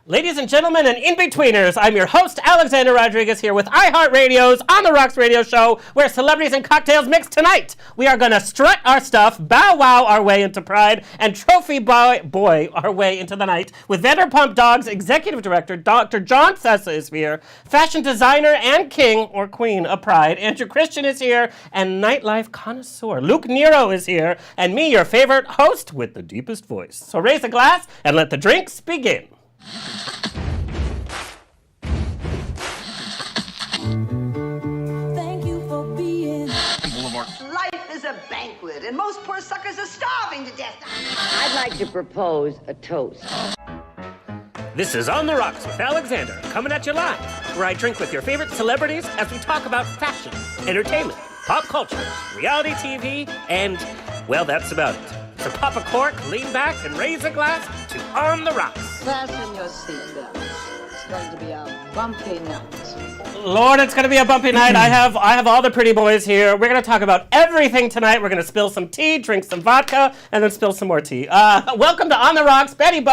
Ladies and gentlemen and in-betweeners, I'm your host, Alexander Rodriguez, here with iHeartRadio's On the Rocks radio show, where celebrities and cocktails mix tonight. We are going to strut our stuff, bow wow our way into pride, and trophy boy our way into the night. With Vanderpump Dogs executive director, Dr. John Sessa is here, fashion designer and king or queen of pride, Andrew Christian is here, and nightlife connoisseur, Luke Nero is here, and me, your favorite host with the deepest voice. So raise a glass and let the drinks begin. Thank you for being. Life is a banquet, and most poor suckers are starving to death. I'd like to propose a toast. This is On the Rocks with Alexander, coming at you live, where I drink with your favorite celebrities as we talk about fashion, entertainment, pop culture, reality TV, and, well, that's about it. So pop a cork, lean back, and raise a glass to On the Rocks. Fasten your seatbelts. It's going to be a bumpy night. Lord, it's going to be a bumpy night. I have all the pretty boys here. We're going to talk about everything tonight. We're going to spill some tea, drink some vodka, and then spill some more tea. Welcome to On the Rocks, Betty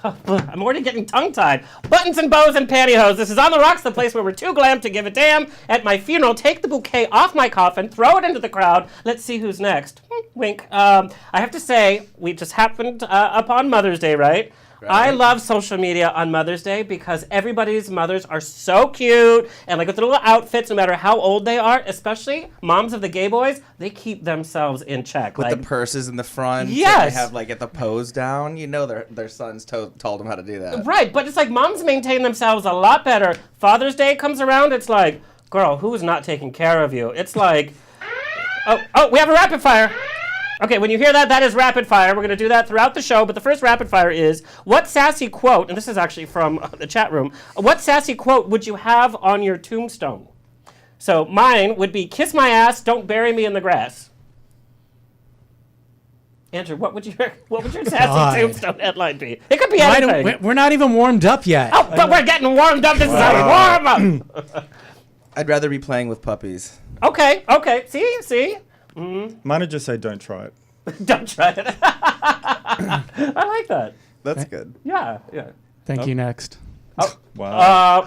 I'm already getting tongue-tied. Buttons and bows and pantyhose. This is On the Rocks, the place where we're too glam to give a damn. At my funeral, take the bouquet off my coffin, throw it into the crowd. Let's see who's next. Wink. I have to say, we just happened upon Mother's Day, right? I love social media on Mother's Day because everybody's mothers are so cute and like with the little outfits, no matter how old they are, especially moms of the gay boys, they keep themselves in check. With the purses in the front. Yes. They have like get the pose down. You know their sons told them how to do that. Right, but it's like moms maintain themselves a lot better. Father's Day comes around, it's like, girl, who's not taking care of you? It's like, oh, we have a rapid fire. Okay, when you hear that, that is rapid fire. We're going to do that throughout the show, but the first rapid fire is, what sassy quote, and this is actually from the chat room, what sassy quote would you have on your tombstone? So mine would be, kiss my ass, don't bury me in the grass. Andrew, what would your sassy tombstone headline be? It could be anything. We're not even warmed up yet. Oh, but we're getting warmed up. This is how we warm up. I'd rather be playing with puppies. Okay. See? Mine would just say, don't try it. Don't try it. I like that. That's good. Yeah. Thank you, next. Oh. Wow.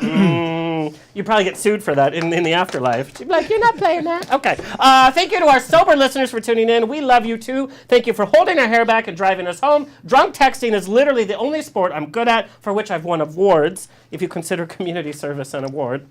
You probably get sued for that in the afterlife. She'd be like, you're not playing that. Okay. Thank you to our sober listeners for tuning in. We love you too. Thank you for holding our hair back and driving us home. Drunk texting is literally the only sport I'm good at, for which I've won awards, if you consider community service an award.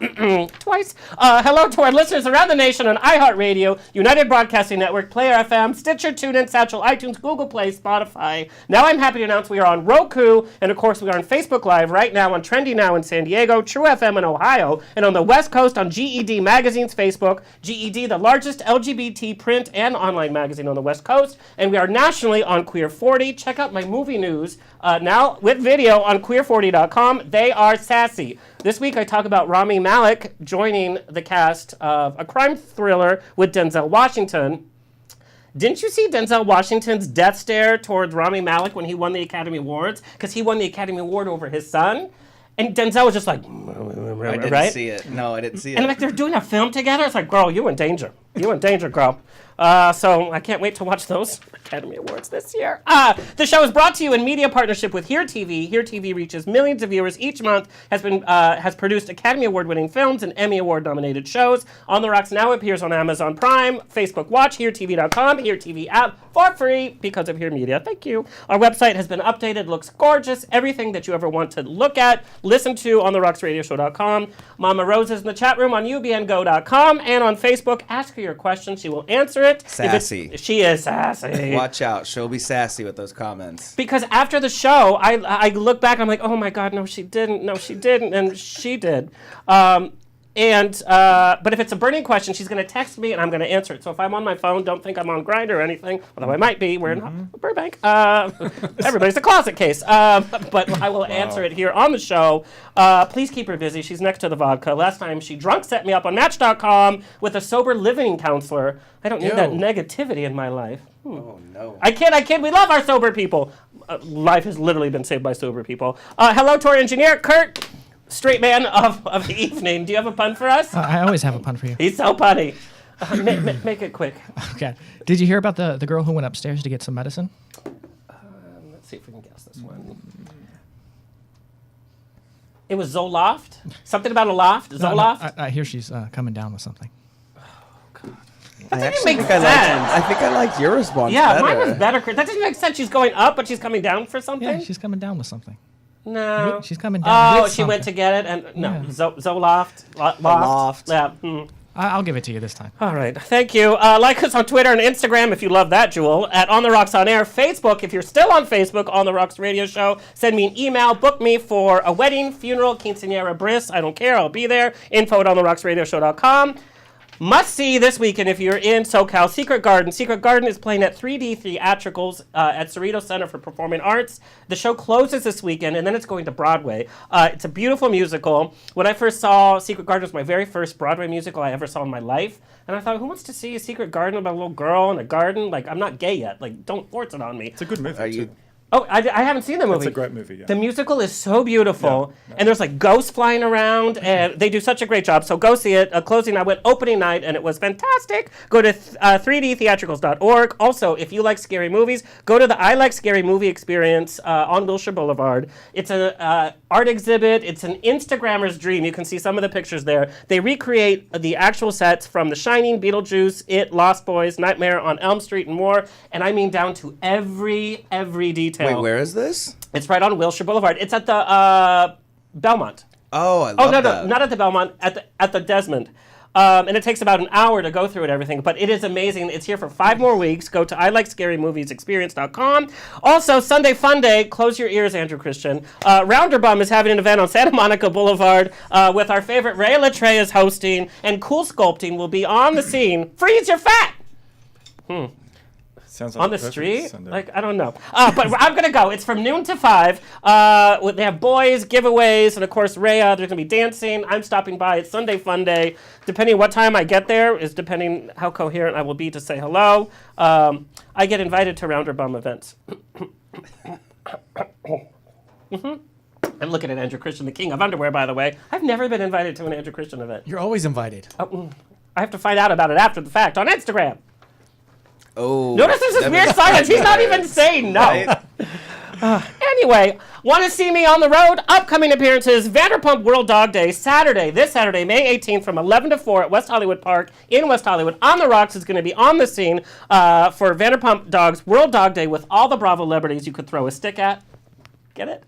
Twice. Hello to our listeners around the nation on iHeartRadio, United Broadcasting Network, Player FM, Stitcher, TuneIn, Satchel, iTunes, Google Play, Spotify. Now I'm happy to announce we are on Roku, and of course we are on Facebook Live right now on Trendy Now in San Diego, True FM in Ohio, and on the West Coast on GED Magazine's Facebook. GED, the largest LGBT print and online magazine on the West Coast, and we are nationally on Queer 40. Check out my movie news now with video on queer40.com. They are sassy. This week I talk about Rami Malek joining the cast of a crime thriller with Denzel Washington. Didn't you see Denzel Washington's death stare towards Rami Malek when he won the Academy Awards? Because he won the Academy Award over his son. And Denzel was just like, I didn't right? see it. No, I didn't see it. And like they're doing a film together. It's like, girl, you in danger. You in danger, girl. So I can't wait to watch those Academy Awards this year. The show is brought to you in media partnership with Here TV. Here TV reaches millions of viewers each month, has produced Academy Award-winning films and Emmy Award-nominated shows. On the Rocks now appears on Amazon Prime, Facebook Watch, HereTV.com, Here TV app for free because of Here Media. Thank you. Our website has been updated, looks gorgeous. Everything that you ever want to look at, listen to on therocksradioshow.com. Mama Rose is in the chat room on ubngo.com and on Facebook. Ask her your question. She will answer it. Sassy. She is sassy. Watch out. She'll be sassy with those comments. Because after the show, I look back, I'm like, oh my God, no, she didn't. No, she didn't. And she did. But if it's a burning question, she's going to text me and I'm going to answer it. So if I'm on my phone, don't think I'm on Grindr or anything, although I might be. We're in Burbank. Everybody's a closet case. But I will answer it here on the show. Please keep her busy. She's next to the vodka. Last time she drunk set me up on Match.com with a sober living counselor. I don't need that negativity in my life. Oh, no. I kid. We love our sober people. Life has literally been saved by sober people. Hello to our engineer, Kurt. Straight man of the evening. Do you have a pun for us? I always have a pun for you. He's so punny. Make it quick. Okay. Did you hear about the girl who went upstairs to get some medicine? Let's see if we can guess this one. It was Zoloft? Something about a loft? No, Zoloft? I hear she's coming down with something. I actually make think I sense. liked your response Yeah, better. mine was better. Chris. That doesn't make sense. She's going up, but she's coming down for something? Yeah, she's coming down with something. No. She's coming down Oh, with she something. went to get it, and no. Yeah. Zoloft? Loft? loft. Yeah. I'll give it to you this time. All right, thank you. Like us on Twitter and Instagram if you love that, Jewel, at On The Rocks On Air. Facebook, if you're still on Facebook, On The Rocks Radio Show, send me an email, book me for a wedding, funeral, quinceañera, bris. I don't care, I'll be there. info@ontherocksradioshow.com. Must see this weekend if you're in SoCal, Secret Garden. Secret Garden is playing at 3D Theatricals at Cerritos Center for Performing Arts. The show closes this weekend, and then it's going to Broadway. It's a beautiful musical. When I first saw Secret Garden, it was my very first Broadway musical I ever saw in my life. And I thought, who wants to see a Secret Garden about a little girl in a garden? Like, I'm not gay yet. Like, don't force it on me. It's a good movie. Are you? Oh, I haven't seen the movie. It's a great movie, yeah. The musical is so beautiful, and there's like ghosts flying around, and they do such a great job. So go see it. Closing night, went opening night, and it was fantastic. Go to 3dtheatricals.org. Also, if you like scary movies, go to the I Like Scary Movie Experience on Wilshire Boulevard. It's an art exhibit. It's an Instagrammer's dream. You can see some of the pictures there. They recreate the actual sets from The Shining, Beetlejuice, It, Lost Boys, Nightmare on Elm Street, and more. And I mean down to every detail. Wait, where is this? It's right on Wilshire Boulevard. It's at the Belmont. Oh, I love Oh, no, that. not at the Belmont, at the Desmond. And it takes about an hour to go through it, everything, but it is amazing. It's here for 5 more weeks. Go to ilikescarymoviesexperience.com. Also, Sunday Fun Day. Close your ears, Andrew Christian. Rounderbum is having an event on Santa Monica Boulevard with our favorite Ray Latre is hosting, and Cool Sculpting will be on the scene. Freeze your fat! Sounds like On the a perfect street? Sunday. Like, I don't know. But I'm going to go. It's from noon to 5. They have boys, giveaways, and of course, Rhea. There's going to be dancing. I'm stopping by. It's Sunday Fun Day. Depending what time I get there is depending how coherent I will be to say hello. I get invited to Rounderbum events. I'm looking at Andrew Christian, the king of underwear, by the way. I've never been invited to an Andrew Christian event. You're always invited. I have to find out about it after the fact on Instagram. Oh. Notice there's this weird silence. He's not even saying no. Right? Anyway, want to see me on the road? Upcoming appearances, Vanderpump World Dog Day, this Saturday, May 18th from 11 to 4 at West Hollywood Park in West Hollywood. On the Rocks is going to be on the scene for Vanderpump Dogs World Dog Day with all the Bravo celebrities you could throw a stick at. Get it?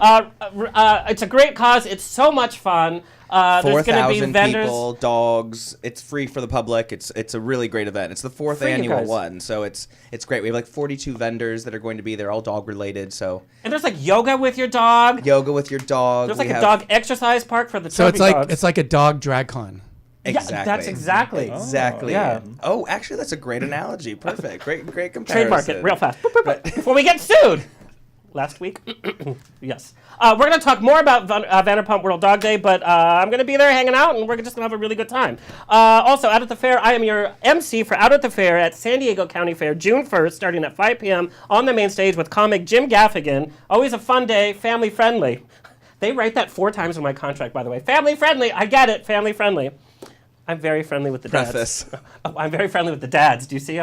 It's a great cause. It's so much fun. There's going to be 4,000 vendors. people, dogs. It's free for the public. It's a really great event. It's the 4th For you annual guys. one, so it's great. We have like 42 vendors that are going to be there, all dog related. So And there's like yoga with your dog. yoga with your dog. There's We like a have- dog exercise park for the So chubby dogs. it's like a dog drag con. Exactly. Yeah, that's exactly. Exactly. Yeah. Oh, actually, that's a great analogy. Perfect. Great comparison. Trademark it real fast. Boop, boop, boop. Before we get sued. Last week? Yes. We're going to talk more about Vanderpump World Dog Day, but I'm going to be there hanging out, and we're just going to have a really good time. Also, Out at the Fair, I am your MC for Out at the Fair at San Diego County Fair, June 1st, starting at 5 p.m. on the main stage with comic Jim Gaffigan. Always a fun day, family friendly. They write that 4 times in my contract, by the way. Family friendly. I get it. Family friendly. I'm very friendly with the dads. Preface. Oh, I'm very friendly with the dads. Do you see?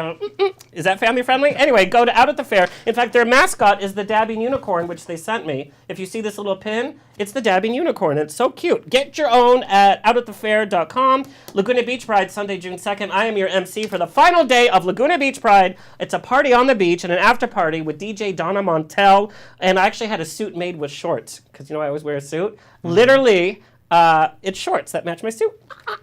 Is that family friendly? Anyway, go to Out at the Fair. In fact, their mascot is the dabbing unicorn, which they sent me. If you see this little pin, it's the dabbing unicorn. It's so cute. Get your own at outatthefair.com. Laguna Beach Pride, Sunday, June 2nd. I am your MC for the final day of Laguna Beach Pride. It's a party on the beach and an after party with DJ Donna Montel. And I actually had a suit made with shorts, because, you know, I always wear a suit. Literally, it's shorts that match my suit.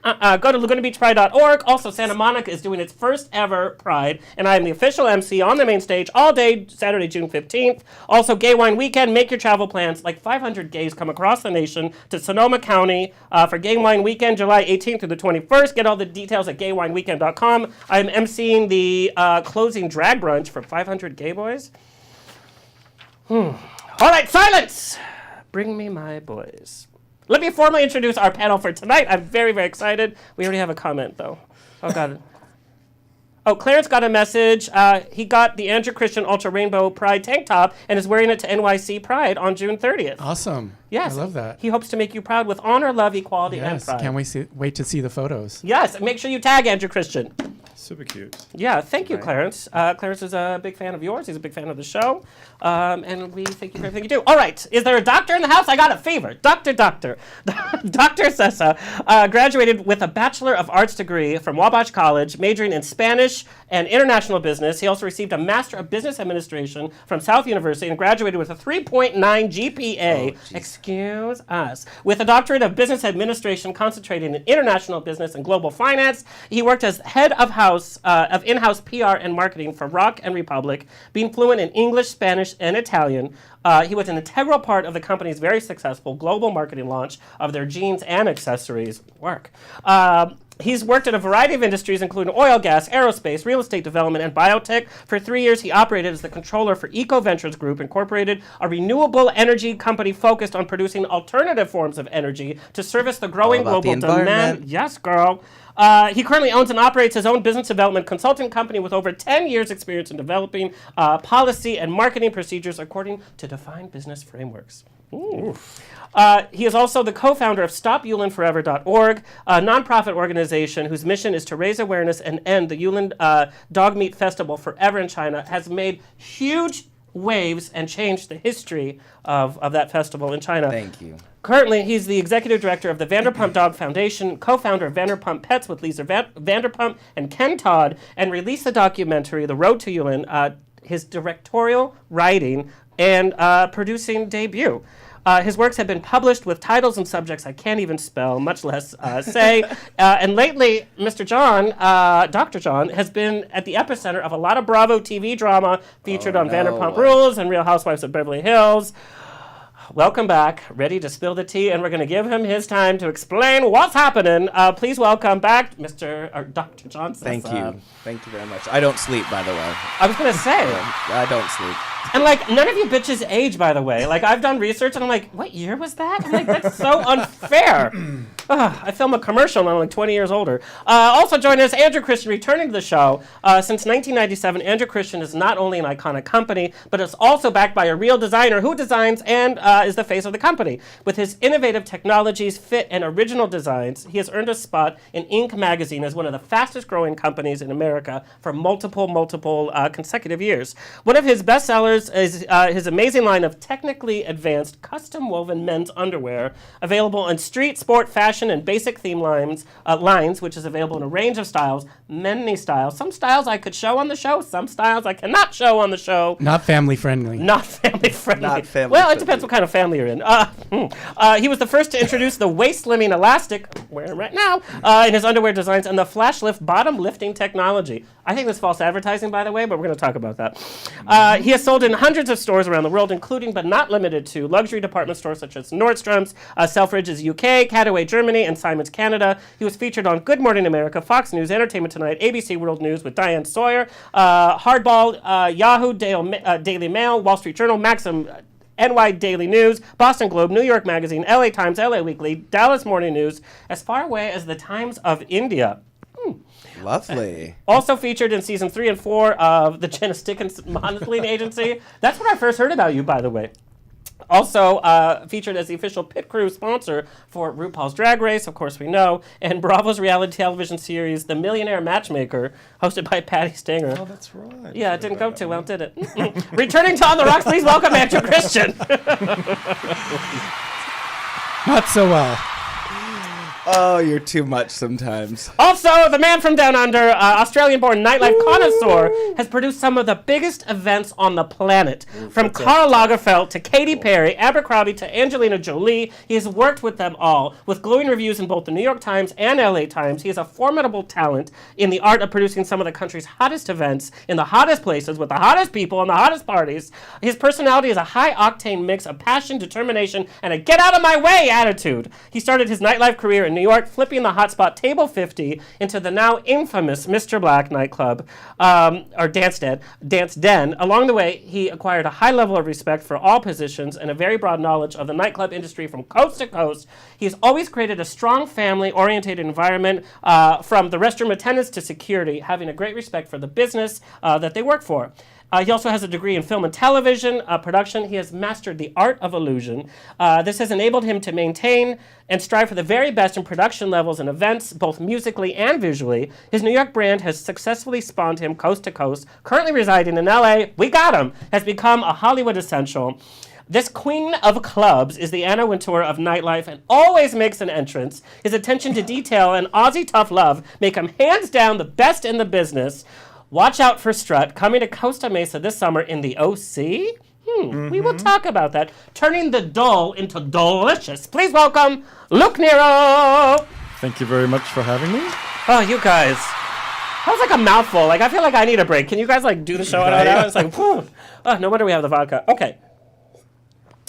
Go to lagunabeachpride.org. Also, Santa Monica is doing its first ever Pride, and I am the official MC on the main stage all day, Saturday, June 15th. Also, Gay Wine Weekend. Make your travel plans. Like 500 gays come across the nation to Sonoma County for Gay Wine Weekend, July 18th through the 21st. Get all the details at gaywineweekend.com. I'm MCing the closing drag brunch for 500 gay boys. All right, silence! Bring me my boys. Let me formally introduce our panel for tonight. I'm very, very excited. We already have a comment, though. Oh, God. Oh, Clarence got a message. He got the Andrew Christian Ultra Rainbow Pride tank top and is wearing it to NYC Pride on June 30th. Awesome. Yes. I love that. He hopes to make you proud with honor, love, equality, and Yes. pride. Can't wait to see the photos. Yes, and make sure you tag Andrew Christian. Super cute. Yeah, thank you, Clarence. Clarence is a big fan of yours. He's a big fan of the show. And we thank you for everything you do. All right, is there a doctor in the house? I got a fever. Doctor. Dr. Sessa graduated with a Bachelor of Arts degree from Wabash College, majoring in Spanish and International Business. He also received a Master of Business Administration from South University and graduated with a 3.9 GPA. Excuse us. With a doctorate of Business Administration concentrating in international business and global finance, he worked as head of in-house PR and marketing for Rock and Republic, being fluent in English, Spanish, and Italian. He was an integral part of the company's very successful global marketing launch of their jeans and accessories. He's worked in a variety of industries, including oil, gas, aerospace, real estate development, and biotech. For 3 years, he operated as the controller for Eco Ventures Group, Incorporated, a renewable energy company focused on producing alternative forms of energy to service the growing global demand. Yes, girl. He currently owns and operates his own business development consulting company with over 10 years' experience in developing policy and marketing procedures according to defined business frameworks. He is also the co-founder of StopYulinForever.org, a nonprofit organization whose mission is to raise awareness and end the Yulin Dog Meat Festival forever in China. Has made huge waves and changed the history of that festival in China. Thank you. Currently, he's the executive director of the Vanderpump Dog Foundation, co-founder of Vanderpump Pets with Lisa Vanderpump and Ken Todd, and released the documentary The Road to Yulin, his directorial writing and producing debut. His works have been published with titles and subjects I can't even spell, much less say. And lately, Mr. John, Dr. John, has been at the epicenter of a lot of Bravo TV drama featured on Vanderpump Rules and Real Housewives of Beverly Hills. Welcome back, ready to spill the tea, and we're going to give him his time to explain what's happening. Please welcome back Dr. John Sessa. Thank you. Thank you very much. I don't sleep, by the way. I was going to say. I don't sleep. And, none of you bitches age, by the way. I've done research, and I'm like, what year was that? I'm like, that's so unfair. I film a commercial, and I'm 20 years older. Also joining us, Andrew Christian, returning to the show. Since 1997, Andrew Christian is not only an iconic company, but it's also backed by a real designer who designs and is the face of the company. With his innovative technologies, fit, and original designs, he has earned a spot in Inc. magazine as one of the fastest-growing companies in America for multiple consecutive years. One of his bestsellers is his amazing line of technically advanced custom-woven men's underwear, available in street, sport, fashion, and basic theme lines, which is available in a range of styles, many styles. Some styles I could show on the show, some styles I cannot show on the show. Not family friendly. Not family friendly. Not family well, friendly. It depends what kind of family you're in. He was the first to introduce the waist-slimming elastic, wearing right now, in his underwear designs, and the flash lift bottom lifting technology. I think that's false advertising, by the way, but we're going to talk about that. He has sold in hundreds of stores around the world, including but not limited to luxury department stores such as Nordstrom's, Selfridges UK, Cataway Germany, and Simon's Canada. He was featured on Good Morning America, Fox News, Entertainment Tonight, ABC World News with Diane Sawyer, Hardball, Yahoo, Daily Mail, Wall Street Journal, Maxim, NY Daily News, Boston Globe, New York Magazine, LA Times, LA Weekly, Dallas Morning News, as far away as the Times of India. Lovely. Also featured in season 3 and 4 of the Jenna Stickens Modeling Agency. That's when I first heard about you, by the way. Also featured as the official pit crew sponsor for RuPaul's Drag Race, of course we know, and Bravo's reality television series, The Millionaire Matchmaker, hosted by Patty Stanger. Oh, that's right. Yeah, it didn't go too well, did it? Returning to On the Rocks, please welcome Andrew Christian. Not so well. Oh, you're too much sometimes. Also, the man from down under, Australian-born nightlife connoisseur, has produced some of the biggest events on the planet. From Karl Lagerfeld to Katy Perry, Abercrombie to Angelina Jolie, he has worked with them all. With glowing reviews in both the New York Times and LA Times, he is a formidable talent in the art of producing some of the country's hottest events in the hottest places with the hottest people and the hottest parties. His personality is a high-octane mix of passion, determination, and a get-out-of-my-way attitude. He started his nightlife career in New York, flipping the hotspot Table 50 into the now infamous Mr. Black nightclub, or Dance Den. Along the way, he acquired a high level of respect for all positions and a very broad knowledge of the nightclub industry from coast to coast. He's always created a strong family-oriented environment, from the restroom attendants to security, having a great respect for the business that they work for. He also has a degree in film and television production. He has mastered the art of illusion. This has enabled him to maintain and strive for the very best in production levels and events, both musically and visually. His New York brand has successfully spawned him coast to coast. Currently residing in LA, we got him, has become a Hollywood essential. This queen of clubs is the Anna Wintour of nightlife and always makes an entrance. His attention to detail and Aussie tough love make him hands down the best in the business. Watch out for Strut, coming to Costa Mesa this summer in the OC. We will talk about that. Turning the dull into delicious. Please welcome Luke Nero. Thank you very much for having me. Oh, you guys. That was like a mouthful. Like, I feel like I need a break. Can you guys, like, do the show out now? It's like, whew. Oh, no wonder we have the vodka. Okay.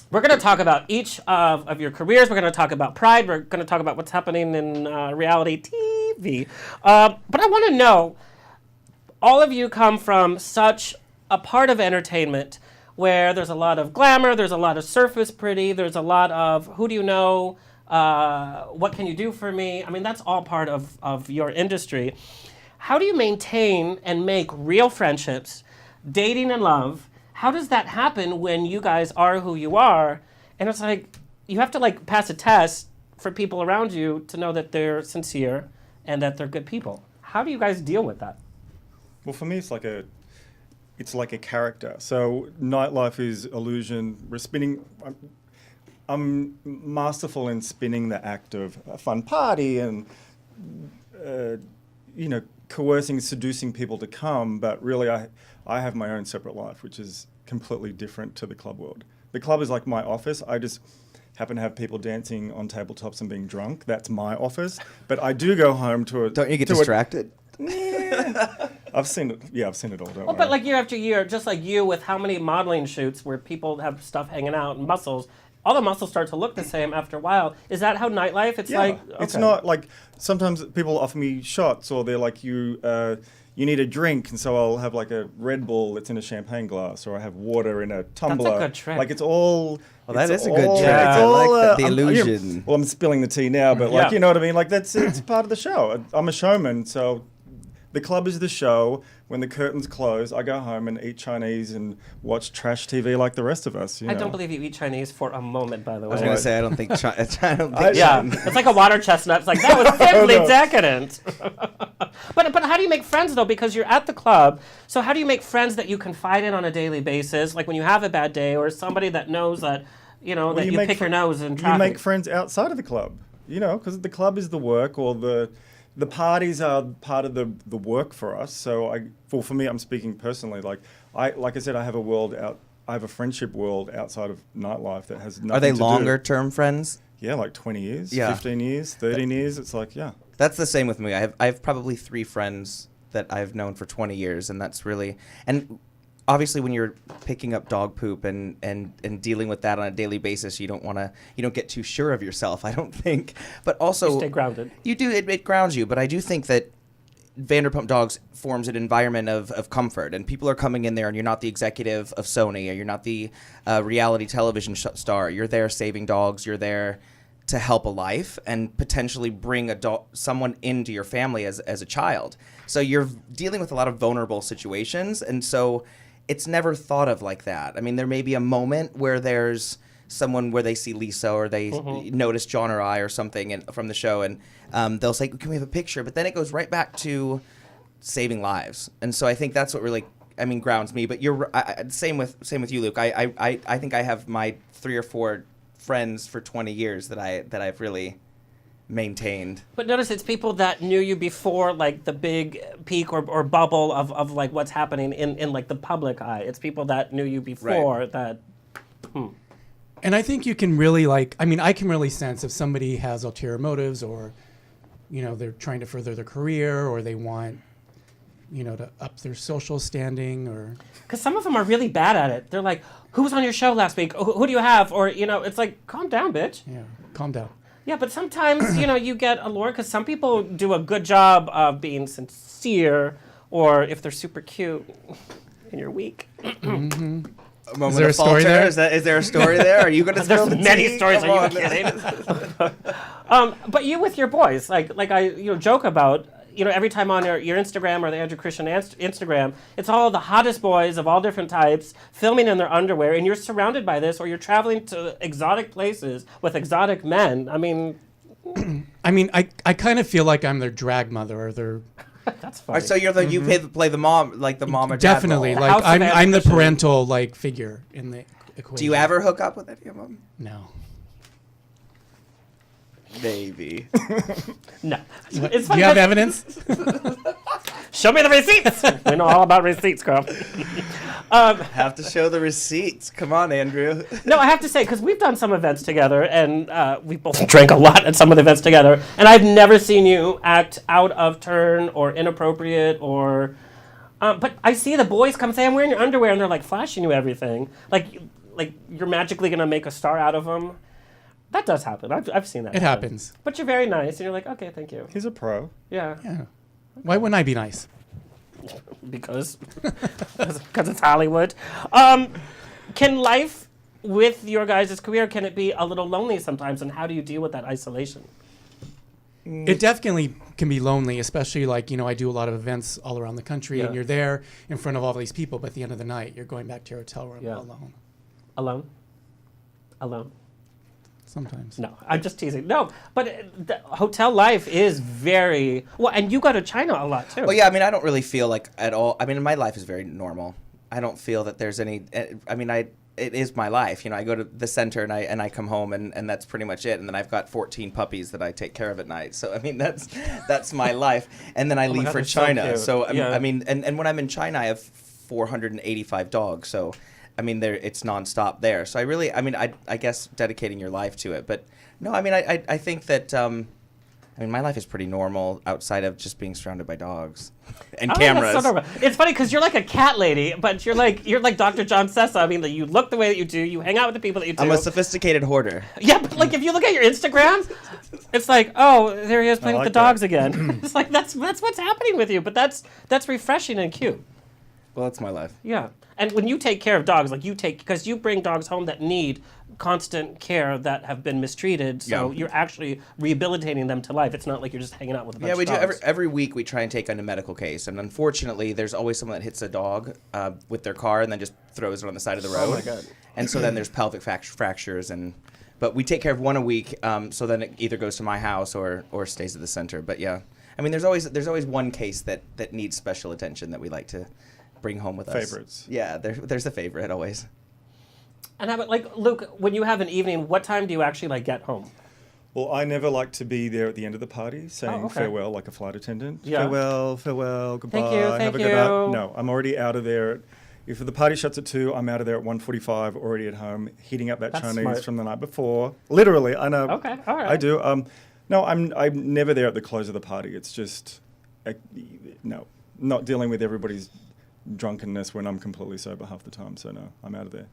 We're going to talk about each of your careers. We're going to talk about Pride. We're going to talk about what's happening in reality TV. But I want to know, all of you come from such a part of entertainment where there's a lot of glamour, there's a lot of surface pretty, there's a lot of who do you know, what can you do for me? I mean, that's all part of your industry. How do you maintain and make real friendships, dating and love? How does that happen when you guys are who you are? And it's like, you have to like pass a test for people around you to know that they're sincere and that they're good people. How do you guys deal with that? Well, for me, it's like a character. So nightlife is illusion. We're spinning. I'm masterful in spinning the act of a fun party and, coercing, seducing people to come. But really, I have my own separate life, which is completely different to the club world. The club is like my office. I just happen to have people dancing on tabletops and being drunk. That's my office. But I do go home to a... Don't you get distracted? I've seen it. Yeah, I've seen it all. Don't worry. But like year after year, just like you with how many modeling shoots where people have stuff hanging out and muscles, all the muscles start to look the same after a while. Is that how nightlife? It's like... Okay. It's not like... Sometimes people offer me shots or they're like, you need a drink, and so I'll have like a Red Bull that's in a champagne glass, or I have water in a tumbler. That's a good trick. Like it's all... Well, that is a good trick. Yeah. I like the illusion. I'm spilling the tea now, but like, Yeah. you know what I mean? Like it's part of the show. I'm a showman, so the club is the show. When the curtains close, I go home and eat Chinese and watch trash TV like the rest of us. You I know? don't believe you eat Chinese for a moment, by the way. I was going to say, I don't think... Yeah, it's like a water chestnut. It's like, that was simply decadent. But how do you make friends, though? Because you're at the club. So how do you make friends that you confide in on a daily basis? Like when you have a bad day, or somebody that knows that, that you pick your nose in traffic. You make friends outside of the club, because the club is the work, or the parties are part of the work for us. So for me, I'm speaking personally. Like I said, I have a friendship world outside of nightlife that has nothing Are they to do. longer term friends? Yeah, like 20 years, Yeah. 15 years, 13 years. It's like, yeah. That's the same with me. I have probably 3 friends that I've known for 20 years, and that's really... And obviously when you're picking up dog poop and dealing with that on a daily basis, you don't get too sure of yourself, I don't think. But also... You stay grounded. You do, it grounds you, but I do think that Vanderpump Dogs forms an environment of comfort, and people are coming in there, and you're not the executive of Sony, or you're not the reality television star. You're there saving dogs. You're there to help a life and potentially bring someone into your family as a child. So you're dealing with a lot of vulnerable situations, and so it's never thought of like that. I mean, there may be a moment where there's someone where they see Lisa, or they notice John or I or something from the show, and they'll say, "Can we have a picture?" But then it goes right back to saving lives, and so I think that's what really, grounds me. But you're same with you, Luke. I think I have my 3 or 4 friends for 20 years that I've really maintained. But notice it's people that knew you before, like the big peak or bubble of like what's happening in like the public eye. It's people that knew you before that. And I think you can really I can really sense if somebody has ulterior motives, or, they're trying to further their career, or they want, to up their social standing, or... Because some of them are really bad at it. They're like, who was on your show last week? Who do you have? Or, it's like, calm down, bitch. Yeah, calm down. Yeah, but sometimes, you get allured, because some people do a good job of being sincere, or if they're super cute and you're weak. Is there a story there? Is there a story there? Are you going to spill the tea? There's many stories. Are you kidding? But you with your boys, like I joke about, every time on your Instagram or the Andrew Christian Instagram, it's all the hottest boys of all different types filming in their underwear, and you're surrounded by this, or you're traveling to exotic places with exotic men. I mean, I kind of feel like I'm their drag mother or their. That's funny. So you're you play the mom, like the mom or dad Definitely, role. like House of I'm the Ambition. parental like figure in the equation. Do you ever hook up with any of them? No. Maybe. No. It's Do funny you have 'cause- evidence? Show me the receipts. We know all about receipts, girl. Have to show the receipts. Come on, Andrew. No, I have to say, because we've done some events together, and we both drank a lot at some of the events together, and I've never seen you act out of turn or inappropriate or... but I see the boys come say, I'm wearing your underwear, and they're like flashing you everything. Like you're magically going to make a star out of them. That does happen. I've seen that. It happen. happens. But you're very nice, and you're like, okay, thank you. He's a pro. Yeah. Yeah. Why wouldn't I be nice? Because it's Hollywood. Can life with your guys' career, can it be a little lonely sometimes, and how do you deal with that isolation? It definitely can be lonely, especially like, I do a lot of events all around the country, Yeah. and you're there in front of all these people, but at the end of the night, you're going back to your hotel room Yeah. alone. Alone? Sometimes. No, I'm just teasing. No, but the hotel life is very... Well, and you go to China a lot, too. Well, yeah, I don't really feel like at all. My life is very normal. I don't feel that there's any. It is my life. I go to the center and I come home and that's pretty much it. And then I've got 14 puppies that I take care of at night. So that's my life. And then I leave God, for that's so China. cute. So, Yeah. and when I'm in China, I have 485 dogs. So it's nonstop there. So I really, I guess dedicating your life to it. But no, I think that. My life is pretty normal outside of just being surrounded by dogs and cameras. That's so normal. It's funny because you're like a cat lady, but you're like Dr. John Sessa. You look the way that you do. You hang out with the people that you do. I'm a sophisticated hoarder. Yeah, but if you look at your Instagram, it's like, oh, there he is playing with the dogs again. It's like that's what's happening with you. But that's refreshing and cute. Well, that's my life. Yeah, and when you take care of dogs, because you bring dogs home that need constant care that have been mistreated, so Yeah. you're actually rehabilitating them to life. It's not like you're just hanging out with a bunch Yeah, we of do dogs. every week. We try and take on a medical case, and unfortunately, there's always someone that hits a dog with their car and then just throws it on the side of the road. Oh my God. And so then there's pelvic fractures, but we take care of one a week. So then it either goes to my house or stays at the center. But yeah, there's always one case that needs special attention that we like to bring home with us. Favorites. Yeah, there's a favorite always. And how about, Luke, when you have an evening, what time do you actually get home? Well, I never like to be there at the end of the party saying Oh, okay. farewell like a flight attendant. Yeah. Farewell, goodbye, Thank you, have thank a good night. you. No, I'm already out of there. If the party shuts at 2, I'm out of there at 1:45, already at home, heating up that That's Chinese smart. from the night before. Literally, I know. Okay, all right. I do. No, I'm never there at the close of the party. It's just, no, not dealing with everybody's drunkenness when I'm completely sober half the time. So no, I'm out of there.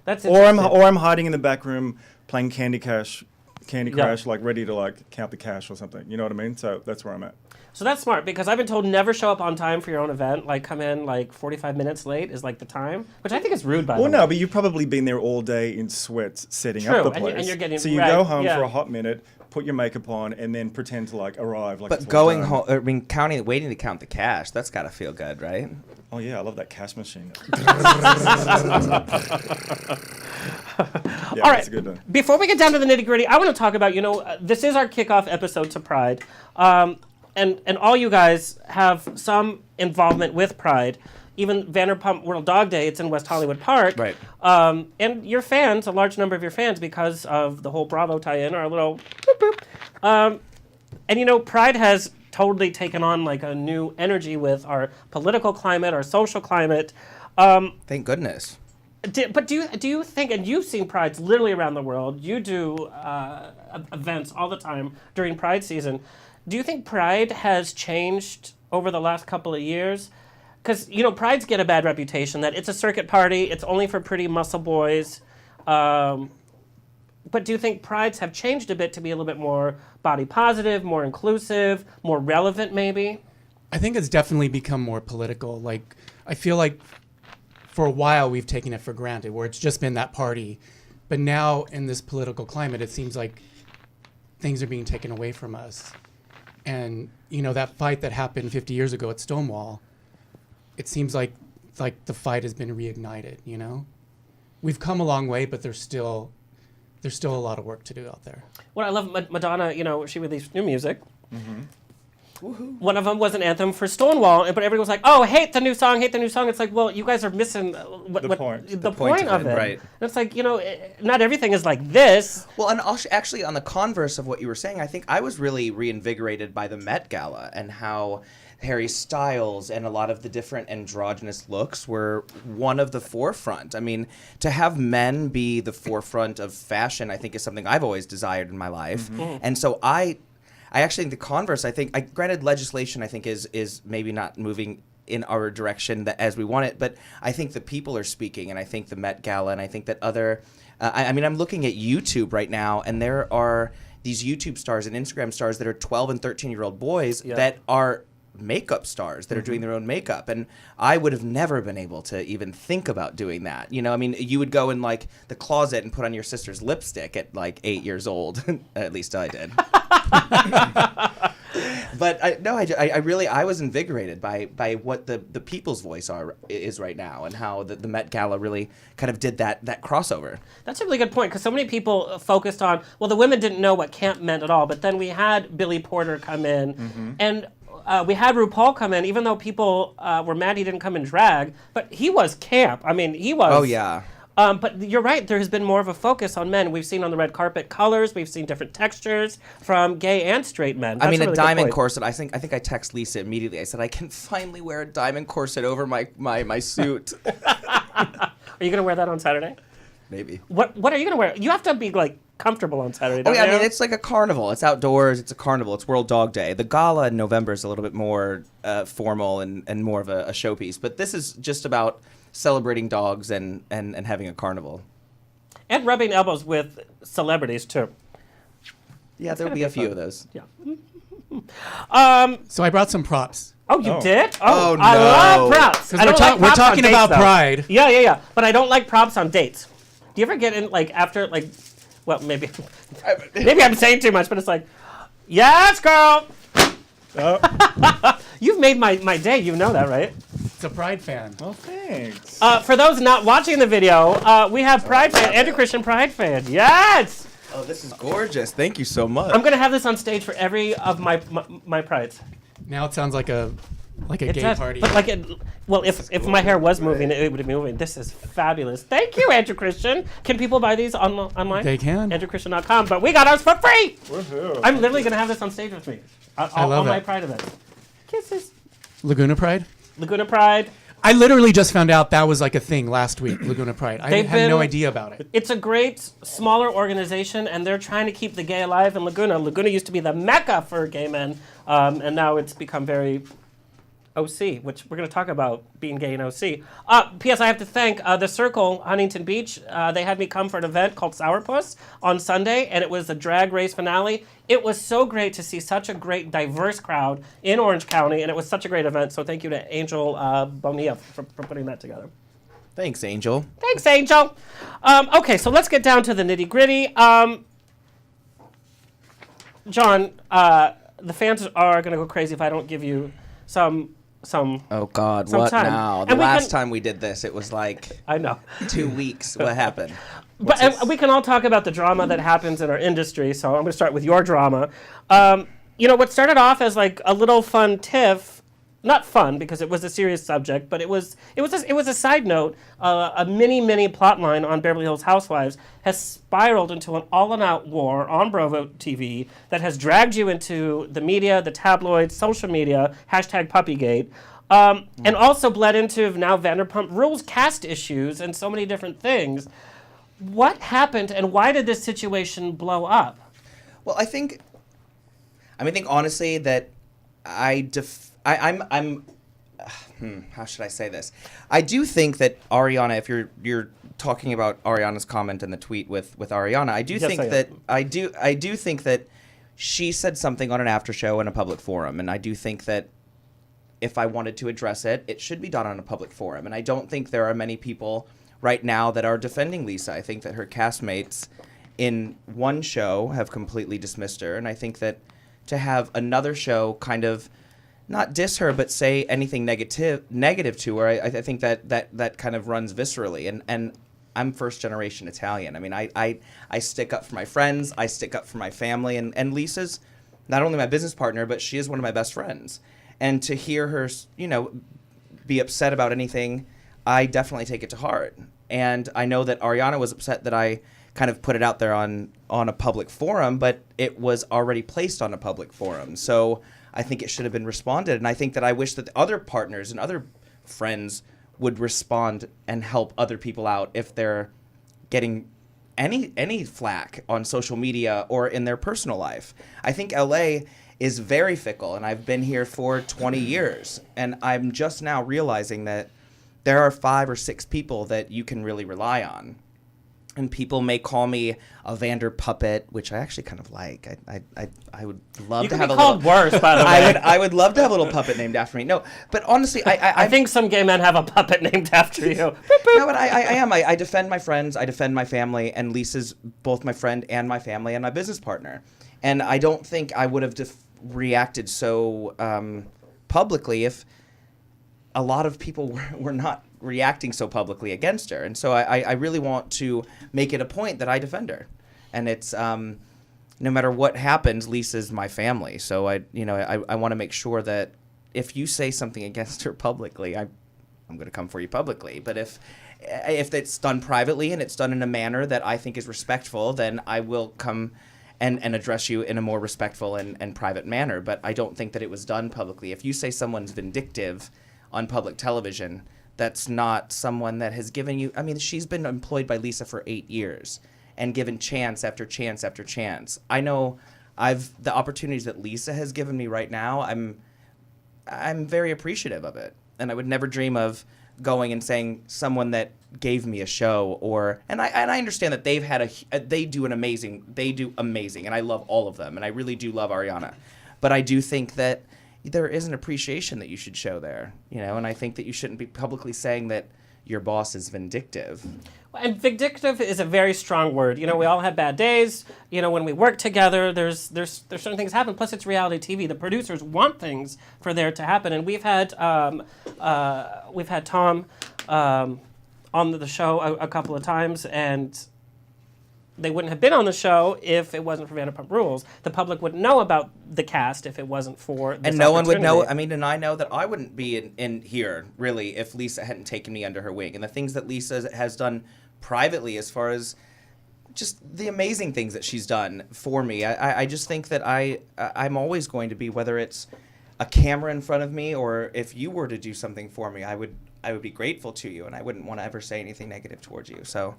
That's Or interesting. I'm hiding in the back room playing Candy Crush, ready to count the cash or something. You know what I mean? So that's where I'm at. So that's smart, because I've been told never show up on time for your own event. Come in 45 minutes late is the time, which I think is rude, by the way. Well, no, but you've probably been there all day in sweats setting True, up the and place. you're getting- so you right, go home yeah. for a hot minute, put your makeup on, and then pretend to arrive. But it's all going done. home, waiting to count the cash, that's got to feel good, right? Oh yeah, I love that cash machine. Yeah, All right. that's a good one. Before we get down to the nitty gritty, I want to talk about, this is our kickoff episode to Pride. And all you guys have some involvement with Pride. Even Vanderpump World Dog Day, it's in West Hollywood Park. Right. And your fans, a large number of your fans, because of the whole Bravo tie-in, are a little boop boop. And Pride has totally taken on a new energy with our political climate, our social climate. Thank goodness. But do you think, and you've seen Prides literally around the world, you do events all the time during Pride season. Do you think Pride has changed over the last couple of years? Because, Prides get a bad reputation that it's a circuit party, it's only for pretty muscle boys. But do you think Prides have changed a bit to be a little bit more body positive, more inclusive, more relevant maybe? I think it's definitely become more political. I feel like for a while we've taken it for granted, where it's just been that party. But now in this political climate, it seems like things are being taken away from us. And, you know, that fight that happened 50 years ago at Stonewall, it seems like the fight has been reignited, you know? We've come a long way, but there's still a lot of work to do out there. Well, I love Madonna, you know, she released new music. One of them was an anthem for Stonewall, but everybody was like, "Oh, hate the new song, hate the new song." It's like, well, you guys are missing The point. the point of it. right. And it's like, you know, not everything is like this. Well, and actually, on the converse of what you were saying, I think I was really reinvigorated by the Met Gala and how Harry Styles and a lot of the different androgynous looks were one of the forefront. I mean, to have men be the forefront of fashion, I think, is something I've always desired in my life. And so I actually think the converse, granted legislation, I think is maybe not moving in our direction that as we want it, but I think the people are speaking, and I think the Met Gala, and I think that other, I mean, I'm looking at YouTube right now, and there are these YouTube stars and Instagram stars that are 12 and 13-year-old boys that are makeup stars that are doing their own makeup, and I would have never been able to even think about doing that. You know, I mean, you would go in like the closet and put on your sister's lipstick at like 8 years old. At least I did. But I was invigorated by what the people's voice is right now, and how the Met Gala really kind of did that crossover. That's a really good point, because so many people focused on, well, the women didn't know what camp meant at all, but then we had Billy Porter come in, and we had RuPaul come in, even though people were mad he didn't come in drag, but he was camp. I mean, he was. Oh, yeah. But you're right, there has been more of a focus on men. We've seen on the red carpet colors, we've seen different textures from gay and straight men. That's I mean, a really diamond good point. corset. I think I text Lisa immediately. I said, I can finally wear a diamond corset over my suit. Are you going to wear that on Saturday? Maybe. What are you going to wear? You have to be, like, comfortable on Saturday, Oh, don't yeah, you? I mean, it's like a carnival. It's outdoors. It's a carnival. It's World Dog Day. The gala in November is a little bit more formal and more of a showpiece. But this is just about celebrating dogs and having a carnival. And rubbing elbows with celebrities, too. Yeah, there'll be a few of those. Yeah. So I brought some props. Oh, you did? Oh, I no. love props. I Because don't like we're props on talking dates, about though. pride. Yeah. But I don't like props on dates. Do you ever get in, like, after, like, well, maybe I'm saying too much, but it's like, yes, girl. You've made my day. You know that, right? It's a Pride fan. Oh, thanks. For those not watching the video, we have Pride fan, Andrew Christian Pride fan. Yes. Oh, this is gorgeous. Thank you so much. I'm gonna have this on stage for every of my prides. Now it sounds like a gay does, party. But like well, if my hair was moving, it would be moving. This is fabulous. Thank you, Andrew Christian. Can people buy these online? They can. AndrewChristian.com. But we got ours for free. Woohoo. I'm literally gonna have this on stage with me. I love all my it. Pride events. Kisses. Laguna Pride? Laguna Pride. I literally just found out that was like a thing last week, Laguna Pride. I They've had no been- idea about it. It's a great, smaller organization, and they're trying to keep the gay alive in Laguna. Laguna used to be the mecca for gay men, and now it's become very OC, which we're going to talk about being gay in OC. P.S. I have to thank The Circle, Huntington Beach. They had me come for an event called Sourpuss on Sunday, and it was a drag race finale. It was so great to see such a great, diverse crowd in Orange County, and it was such a great event. So thank you to Angel Bonilla for putting that together. Thanks, Angel. Thanks, Angel. Okay, so let's get down to the nitty-gritty. John, the fans are going to go crazy if I don't give you some. Oh, God. Some What time. now? The And we last can- time we did this, it was like I know. 2 weeks. What happened? But and we can all talk about the drama that happens in our industry. So I'm going to start with your drama. You know, what started off as like a little fun tiff, not fun because it was a serious subject, but it was a side note. A mini plot line on Beverly Hills Housewives has spiraled into an all-out war on Bravo TV that has dragged you into the media, the tabloids, social media, #Puppygate. And also bled into now Vanderpump Rules cast issues and so many different things. What happened and why did this situation blow up? Well, I think honestly that I'm how should I say this? I do think that Ariana, if you're talking about Ariana's comment in the tweet with Ariana, I do Yes, think I am. that I do think that she said something on an after show in a public forum, and I do think that if I wanted to address it, it should be done on a public forum. And I don't think there are many people right now that are defending Lisa. I think that her castmates in one show have completely dismissed her, and I think that to have another show kind of not diss her, but say anything negative to her. I think that kind of runs viscerally. And I'm first generation Italian. I mean, I stick up for my friends. I stick up for my family. And Lisa's not only my business partner, but she is one of my best friends. And to hear her, be upset about anything, I definitely take it to heart. And I know that Ariana was upset that I kind of put it out there on a public forum, but it was already placed on a public forum. So I think it should have been responded. And I think that I wish that the other partners and other friends would respond and help other people out if they're getting any flack on social media or in their personal life. I think LA is very fickle, and I've been here for 20 years. And I'm just now realizing that there are 5 or 6 people that you can really rely on. And people may call me a Vanderpuppet, which I actually kind of like. I would love to have a little. You could be called worse, by the way. I would love to have a little puppet named after me. No, but honestly, I think some gay men have a puppet named after you. No, but I am. I defend my friends. I defend my family, and Lisa's both my friend and my family and my business partner. And I don't think I would have reacted so publicly if a lot of people were not reacting so publicly against her. And so I really want to make it a point that I defend her. And it's no matter what happens, Lisa's my family. So I want to make sure that if you say something against her publicly, I'm going to come for you publicly. But if it's done privately and it's done in a manner that I think is respectful, then I will come and address you in a more respectful and private manner. But I don't think that it was done publicly. If you say someone's vindictive on public television, that's not someone that has given you. I mean, she's been employed by Lisa for 8 years and given chance after chance after chance. I know the opportunities that Lisa has given me right now, I'm very appreciative of it. And I would never dream of going and saying someone that gave me a show and I understand that they do amazing, and I love all of them, and I really do love Ariana. But I do think that there is an appreciation that you should show there, and I think that you shouldn't be publicly saying that your boss is vindictive. And vindictive is a very strong word. We all have bad days. When we work together, there's certain things happen. Plus, it's reality TV. The producers want things for there to happen, and we've had Tom on the show a couple of times, and they wouldn't have been on the show if it wasn't for Vanderpump Rules. The public wouldn't know about the cast if it wasn't for this And no one would know. opportunity. I mean, and I know that I wouldn't be in here, really, if Lisa hadn't taken me under her wing. And the things that Lisa has done privately, as far as just the amazing things that she's done for me, I just think that I'm always going to be, whether it's a camera in front of me or if you were to do something for me, I would be grateful to you, and I wouldn't want to ever say anything negative towards you. So,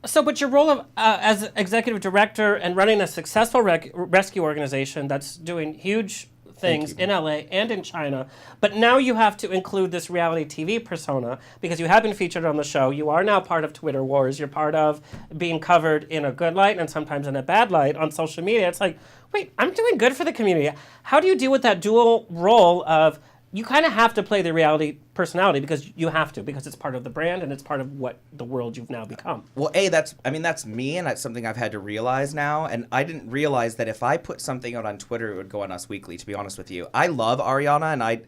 but your role of as executive director and running a successful rescue organization that's doing huge things in LA and in China, but now you have to include this reality TV persona because you have been featured on the show. You are now part of Twitter Wars. You're part of being covered in a good light and sometimes in a bad light on social media. It's like, wait, I'm doing good for the community. How do you deal with that dual role of you kind of have to play the reality personality because it's part of the brand and it's part of what the world you've now become. Well, that's me, and that's something I've had to realize now. And I didn't realize that if I put something out on Twitter, it would go on Us Weekly, to be honest with you. I love Ariana, and I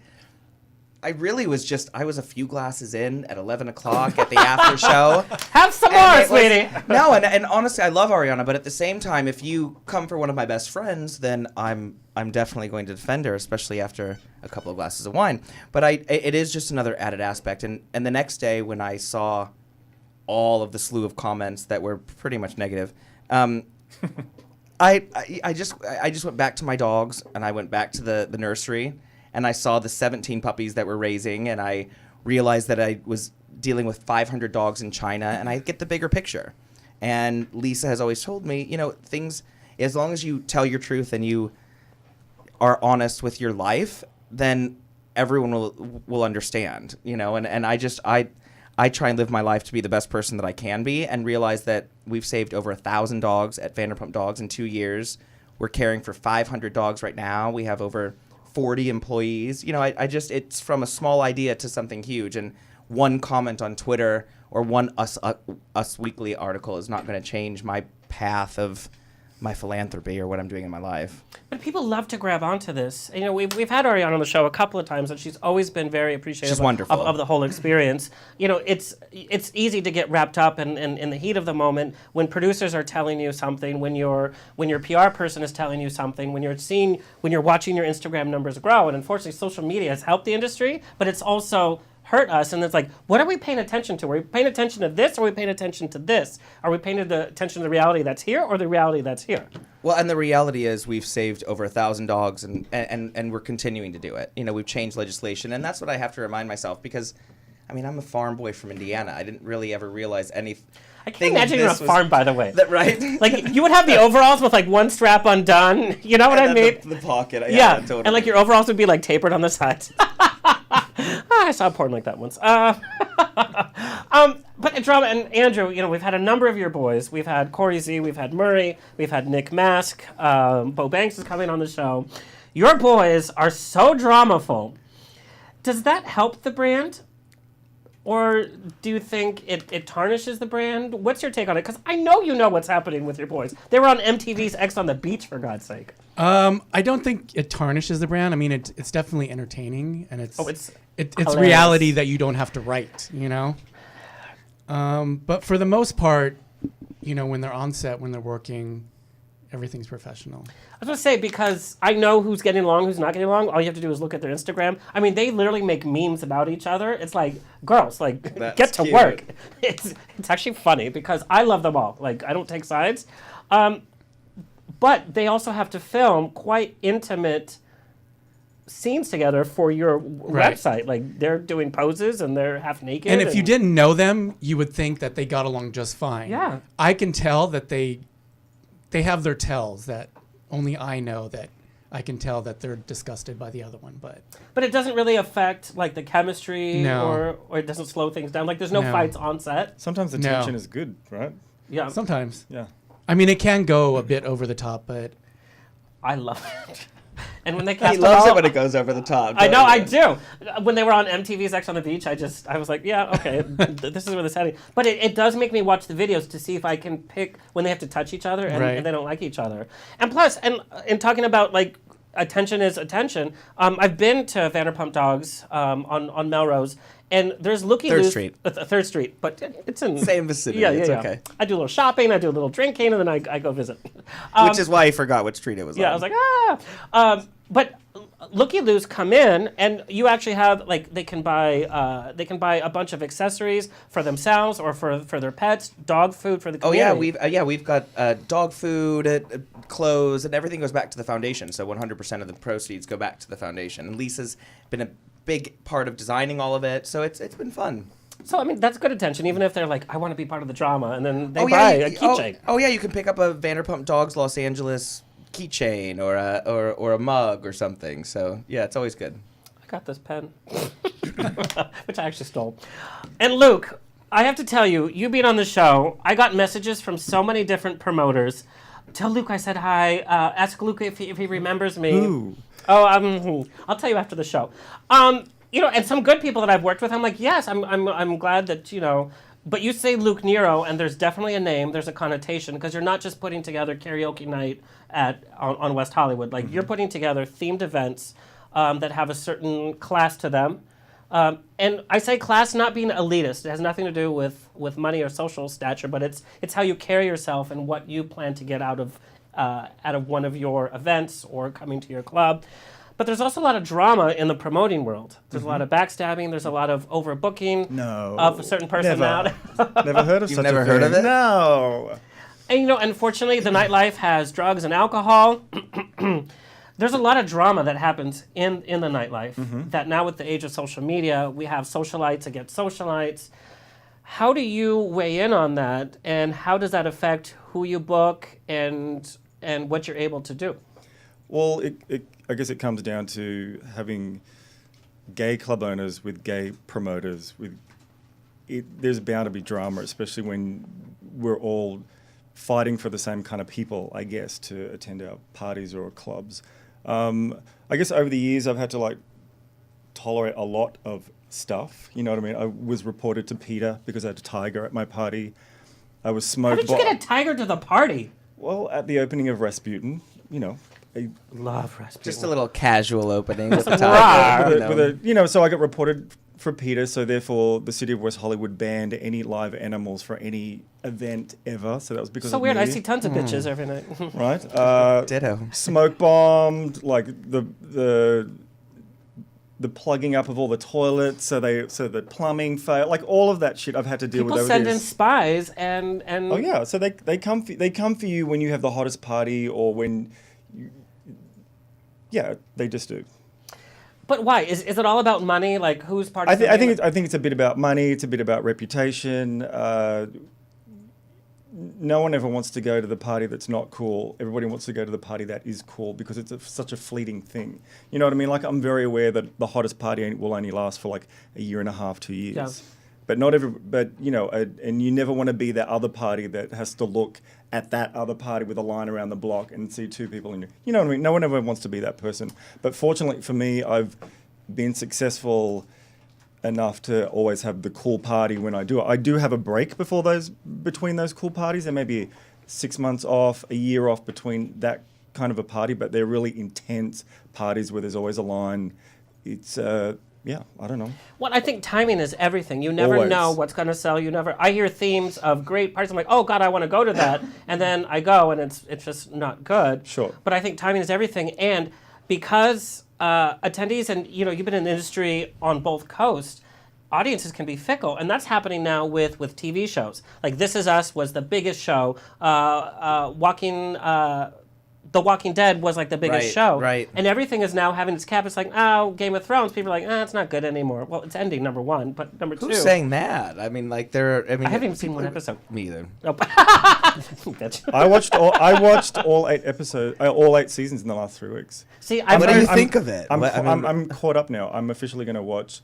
really was I was a few glasses in at 11 o'clock at the after show. Have some more, sweetie. No, and honestly, I love Ariana, but at the same time, if you come for one of my best friends, then I'm definitely going to defend her, especially after a couple of glasses of wine. But it is just another added aspect. And the next day, when I saw all of the slew of comments that were pretty much negative, I just went back to my dogs, and I went back to the nursery, and I saw the 17 puppies that we're raising, and I realized that I was dealing with 500 dogs in China, and I get the bigger picture. And Lisa has always told me, things, as long as you tell your truth and you are honest with your life, then everyone will understand, and I try and live my life to be the best person that I can be, and realize that we've saved over 1,000 dogs at Vanderpump Dogs in 2 years. We're caring for 500 dogs right now. We have over 40 employees. It's from a small idea to something huge, and one comment on Twitter or one Us Weekly article is not going to change my path of my philanthropy or what I'm doing in my life. But people love to grab onto this. You know, we've had Ariana on the show a couple of times, and she's always been very appreciative She's wonderful. of the whole experience. You know, it's easy to get wrapped up in the heat of the moment when producers are telling you something, when your PR person is telling you something, when you're watching your Instagram numbers grow. And unfortunately, social media has helped the industry, but it's also hurt us. And it's like, what are we paying attention to? Are we paying attention to this, or are we paying attention to this? Are we paying attention to the reality that's here, or the reality that's here? Well, and the reality is we've saved over 1,000 dogs, and we're continuing to do it. You know, we've changed legislation, and that's what I have to remind myself, because, I mean, I'm a farm boy from Indiana. I didn't really ever realize anything. I can't imagine you're on a farm, by the way. Right? Like, you would have the overalls with, like, one strap undone. You know what I mean? The pocket. Yeah, Totally. and, like, your overalls would be, like, tapered on the sides. I saw porn like that once. But drama, and Andrew, you know, we've had a number of your boys. We've had Corey Z, we've had Murray, we've had Nick Mask, Bo Banks is coming on the show. Your boys are so dramaful. Does that help the brand? Or do you think it tarnishes the brand? What's your take on it? Because I know you know what's happening with your boys. They were on MTV's X on the Beach, for God's sake. I don't think it tarnishes the brand. I mean, it's definitely entertaining, and it's hilarious. reality that you don't have to write, you know? But for the most part, you know, when they're on set, when they're working, everything's professional. I was going to say, because I know who's getting along, who's not getting along. All you have to do is look at their Instagram. I mean, they literally make memes about each other. It's like, girls, like, get to work. It's actually funny, because I love them all. Like, I don't take sides. But they also have to film quite intimate scenes together for your website. Like, they're doing poses and they're half naked. And if you didn't know them, you would think that they got along just fine. Yeah. I can tell that they have their tells that only I know, that I can tell that they're disgusted by the other one. But it doesn't really affect, like, the chemistry. No. Or it doesn't slow things down. Like, there's no fights on set. Sometimes the tension is good, right? Yeah. sometimes. Yeah. I mean, it can go a bit over the top, but I love it. And when they cast He loves it when it goes over the top. I know, I do. When they were on MTV's X on the Beach, I was like, yeah, okay, this is where this is heading. But it does make me watch the videos to see if I can pick when they have to touch each other and they don't like each other. And plus, and in talking about, like, attention is attention, I've been to Vanderpump Dogs on Melrose, and there's Looky-Loos. Third Street, but it's in... Same vicinity, yeah, it's yeah. okay. I do a little shopping, I do a little drinking, and then I go visit. Which is why he forgot what street it was on. Yeah, I was like, but Looky-Loos come in, and you actually have, like, they can buy a bunch of accessories for themselves or for their pets, dog food for the community. Oh yeah, we've got dog food, clothes, and everything goes back to the foundation. So 100% of the proceeds go back to the foundation. And Lisa's been a big part of designing all of it, so it's been fun. So, I mean, that's good attention, even if they're like, I want to be part of the drama, and then they buy a keychain. Oh yeah, you can pick up a Vanderpump Dogs Los Angeles keychain or a mug or something. So yeah, it's always good. I got this pen, which I actually stole. And Luke, I have to tell you, you being on the show, I got messages from so many different promoters. Tell Luke I said hi. Ask Luke if he remembers me. Ooh. Oh, I'll tell you after the show. You know, and some good people that I've worked with, I'm like, yes, I'm glad that, you know. But you say Luke Nero, and there's definitely a name, there's a connotation, because you're not just putting together karaoke night on West Hollywood. Like, you're putting together themed events that have a certain class to them. And I say class not being elitist. It has nothing to do with money or social stature, but it's how you carry yourself and what you plan to get out of one of your events or coming to your club. But there's also a lot of drama in the promoting world. There's a lot of backstabbing. There's a lot of overbooking of a certain personality. Never heard of You've such never a heard thing. of it? No. And, you know, unfortunately, the nightlife has drugs and alcohol. There's a lot of drama that happens in the nightlife that now with the age of social media, we have socialites against socialites. How do you weigh in on that, and how does that affect who you book and what you're able to do? Well, I guess it comes down to having gay club owners with gay promoters. There's bound to be drama, especially when we're all fighting for the same kind of people, I guess, to attend our parties or clubs. I guess over the years I've had to, like, tolerate a lot of stuff. You know what I mean? I was reported to PETA because I had a tiger at my party. I was smoked. How did you get a tiger to the party? Well, at the opening of Rasputin, Love Rasputin. Just a little casual opening with the Rah. top. so I got reported for PETA, so therefore the city of West Hollywood banned any live animals for any event ever. So that was because So of weird. me. I see tons of bitches every night. Right? Ditto. Smoke bombed, like the plugging up of all the toilets, so the plumbing failed, like all of that shit I've had to deal People with over send in this. spies and Oh yeah, so they come for you when you have the hottest party or when, they just do. But why? Is it all about money? Like who's part of I think it's a bit about money. It's a bit about reputation. No one ever wants to go to the party that's not cool. Everybody wants to go to the party that is cool because it's such a fleeting thing. You know what I mean? Like I'm very aware that the hottest party will only last for like a year and a half, 2 years. Yeah. But and you never want to be that other party that has to look at that other party with a line around the block and see two people in you know what I mean? No one ever wants to be that person. But fortunately for me, I've been successful enough to always have the cool party when I do it. I do have a break between those cool parties. There may be 6 months off, a year off between that kind of a party, but they're really intense parties where there's always a line. It's I don't know. Well, I think timing is everything. You never Always. know what's going to sell. I hear themes of great parties. I'm like, oh God, I want to go to that, and then I go, and it's just not good. Sure. But I think timing is everything, and because attendees and you've been in the industry on both coasts, audiences can be fickle, and that's happening now with TV shows. Like This Is Us was the biggest show. The Walking Dead was like the biggest show. Right. And everything is now having its cap. It's like, oh, Game of Thrones. People are like, it's not good anymore. Well, it's ending, number one. But number two. Who's saying that? I mean, like I haven't even seen one episode. Me either. Nope. Bitch. I watched all 8 episodes, all 8 seasons in the last 3 weeks. See, What do you think of it? I'm caught up now. I'm officially going to watch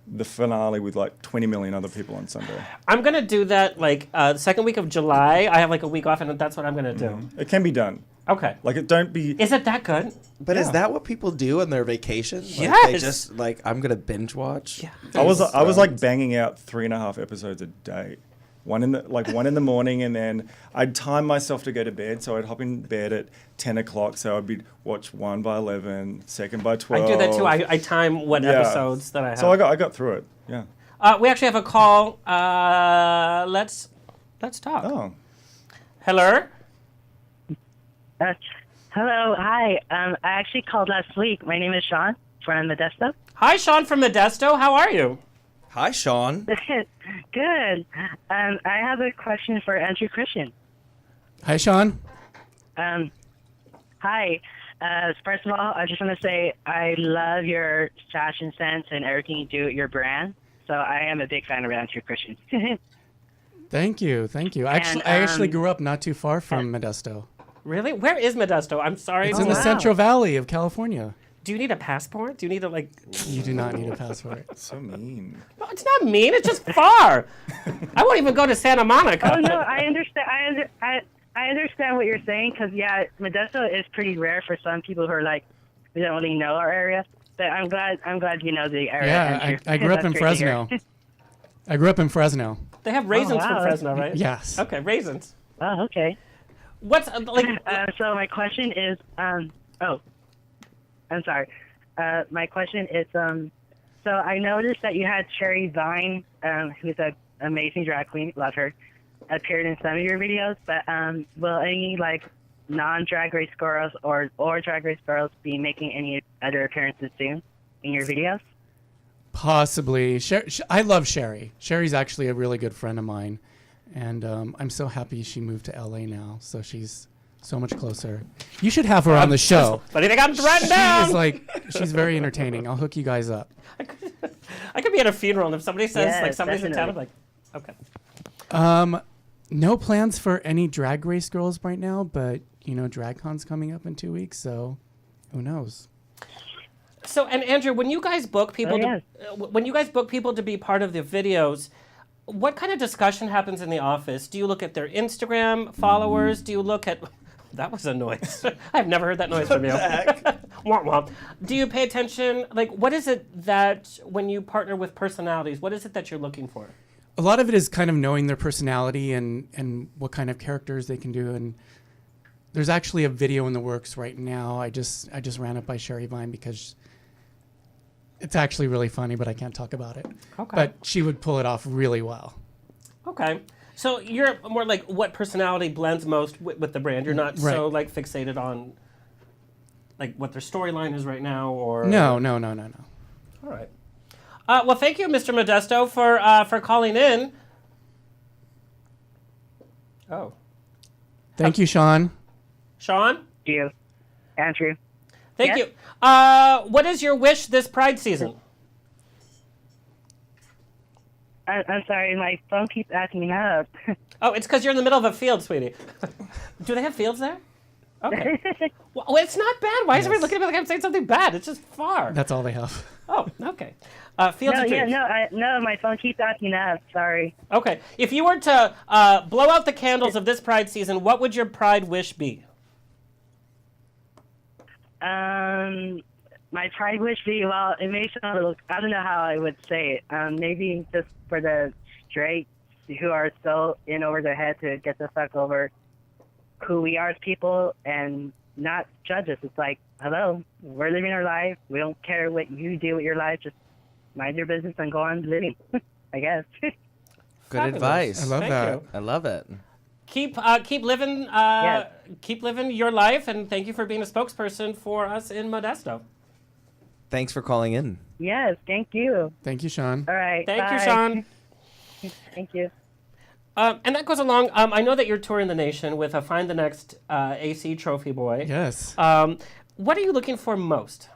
the finale with like 20 million other people on Sunday. I'm going to do that the second week of July. I have like a week off, and that's what I'm going to do. It can be done. Okay. Like don't be. Is it that good? But Yeah. is that what people do on their vacation? Like, Yes. They just I'm gonna binge watch. Yeah. I was like banging out 3.5 episodes a day. One in the morning, and then I'd time myself to go to bed. So I'd hop in bed at 10 o'clock. So I'd be watch 1 by 11, second by 12. I do that too. I time what episodes that I have. So I got through it. Yeah. We actually have a call. Let's talk. Oh. Hello. Hello, hi. I actually called last week. My name is Sean from Modesto. Hi, Sean from Modesto. How are you? Hi, Sean. Good. I have a question for Andrew Christian. Hi, Sean. Hi. First of all, I just want to say I love your fashion sense and everything you do at your brand. So I am a big fan of Andrew Christian. Thank you. I actually grew up not too far from Modesto. Really? Where is Modesto? I'm sorry. It's in the Central Valley of California. Do you need a passport? Do you need to You do not need a passport. So mean. No, it's not mean. It's just far. I won't even go to Santa Monica. Oh no, I understand. I understand what you're saying because Modesto is pretty rare for some people who are like we don't really know our area. But I'm glad you know the area. Yeah, I grew up in Fresno. I grew up in Fresno. They have raisins from Fresno, right? Yes. Okay, raisins. Oh, okay. What's So my question is, I'm sorry. My question is, so I noticed that you had Sherry Vine, who's an amazing drag queen, love her, appeared in some of your videos. But will any non-Drag Race girls or Drag Race girls be making any other appearances soon in your videos? Possibly. I love Sherry. Sherry's actually a really good friend of mine. And I'm so happy she moved to LA now, so she's so much closer. You should have her on the show. But I think I'm threatened down. She's very entertaining. I'll hook you guys up. I could be at a funeral, and if somebody says somebody's in town, I'm like, okay. No plans for any Drag Race girls right now, but DragCon's coming up in 2 weeks, so who knows? So, and Andrew, when you guys book people, to be part of the videos, what kind of discussion happens in the office? Do you look at their Instagram followers? Do you look at... That was a noise. I've never heard that noise from you. Womp womp. Do you pay attention? What is it that, when you partner with personalities, what is it that you're looking for? A lot of it is kind of knowing their personality and what kind of characters they can do. And there's actually a video in the works right now. I just ran it by Sherry Vine because it's actually really funny, but I can't talk about it. Okay. But she would pull it off really well. Okay. So you're more like what personality blends most with the brand? You're not so Right. like fixated on like what their storyline is right now, or No. All right. Well, thank you, Mr. Modesto, for calling in. Oh, Thank you, Sean. Sean, You, Andrew. thank Yes? you. What is your wish this Pride season? I'm sorry, my phone keeps acting up. Oh, it's because you're in the middle of a field, sweetie. Do they have fields there? Okay. Well, it's not bad. Why is everybody looking at me like I'm saying something bad? It's just far. That's all they have. Oh, okay. Fields No, of yeah, dreams. no, my phone keeps acting up. Sorry. Okay. If you were to blow out the candles of this Pride season, what would your Pride wish be? My pride wish be, well, it may sound a little, I don't know how I would say it. Maybe just for the straights who are so in over their head to get the fuck over who we are as people and not judge us. It's like, hello, we're living our life. We don't care what you do with your life. Just mind your business and go on living, I guess. Good Fabulous. advice. I love Thank that. you. I love it. Keep living keep living your life, and thank you for being a spokesperson for us in Modesto. Thanks for calling in. Yes, thank you. Thank you, Sean. All right. Thank you, bye. Sean. Thank you. And that goes along. I know that you're touring the nation with a Find the Next AC Trophy Boy. Yes. What are you looking for most?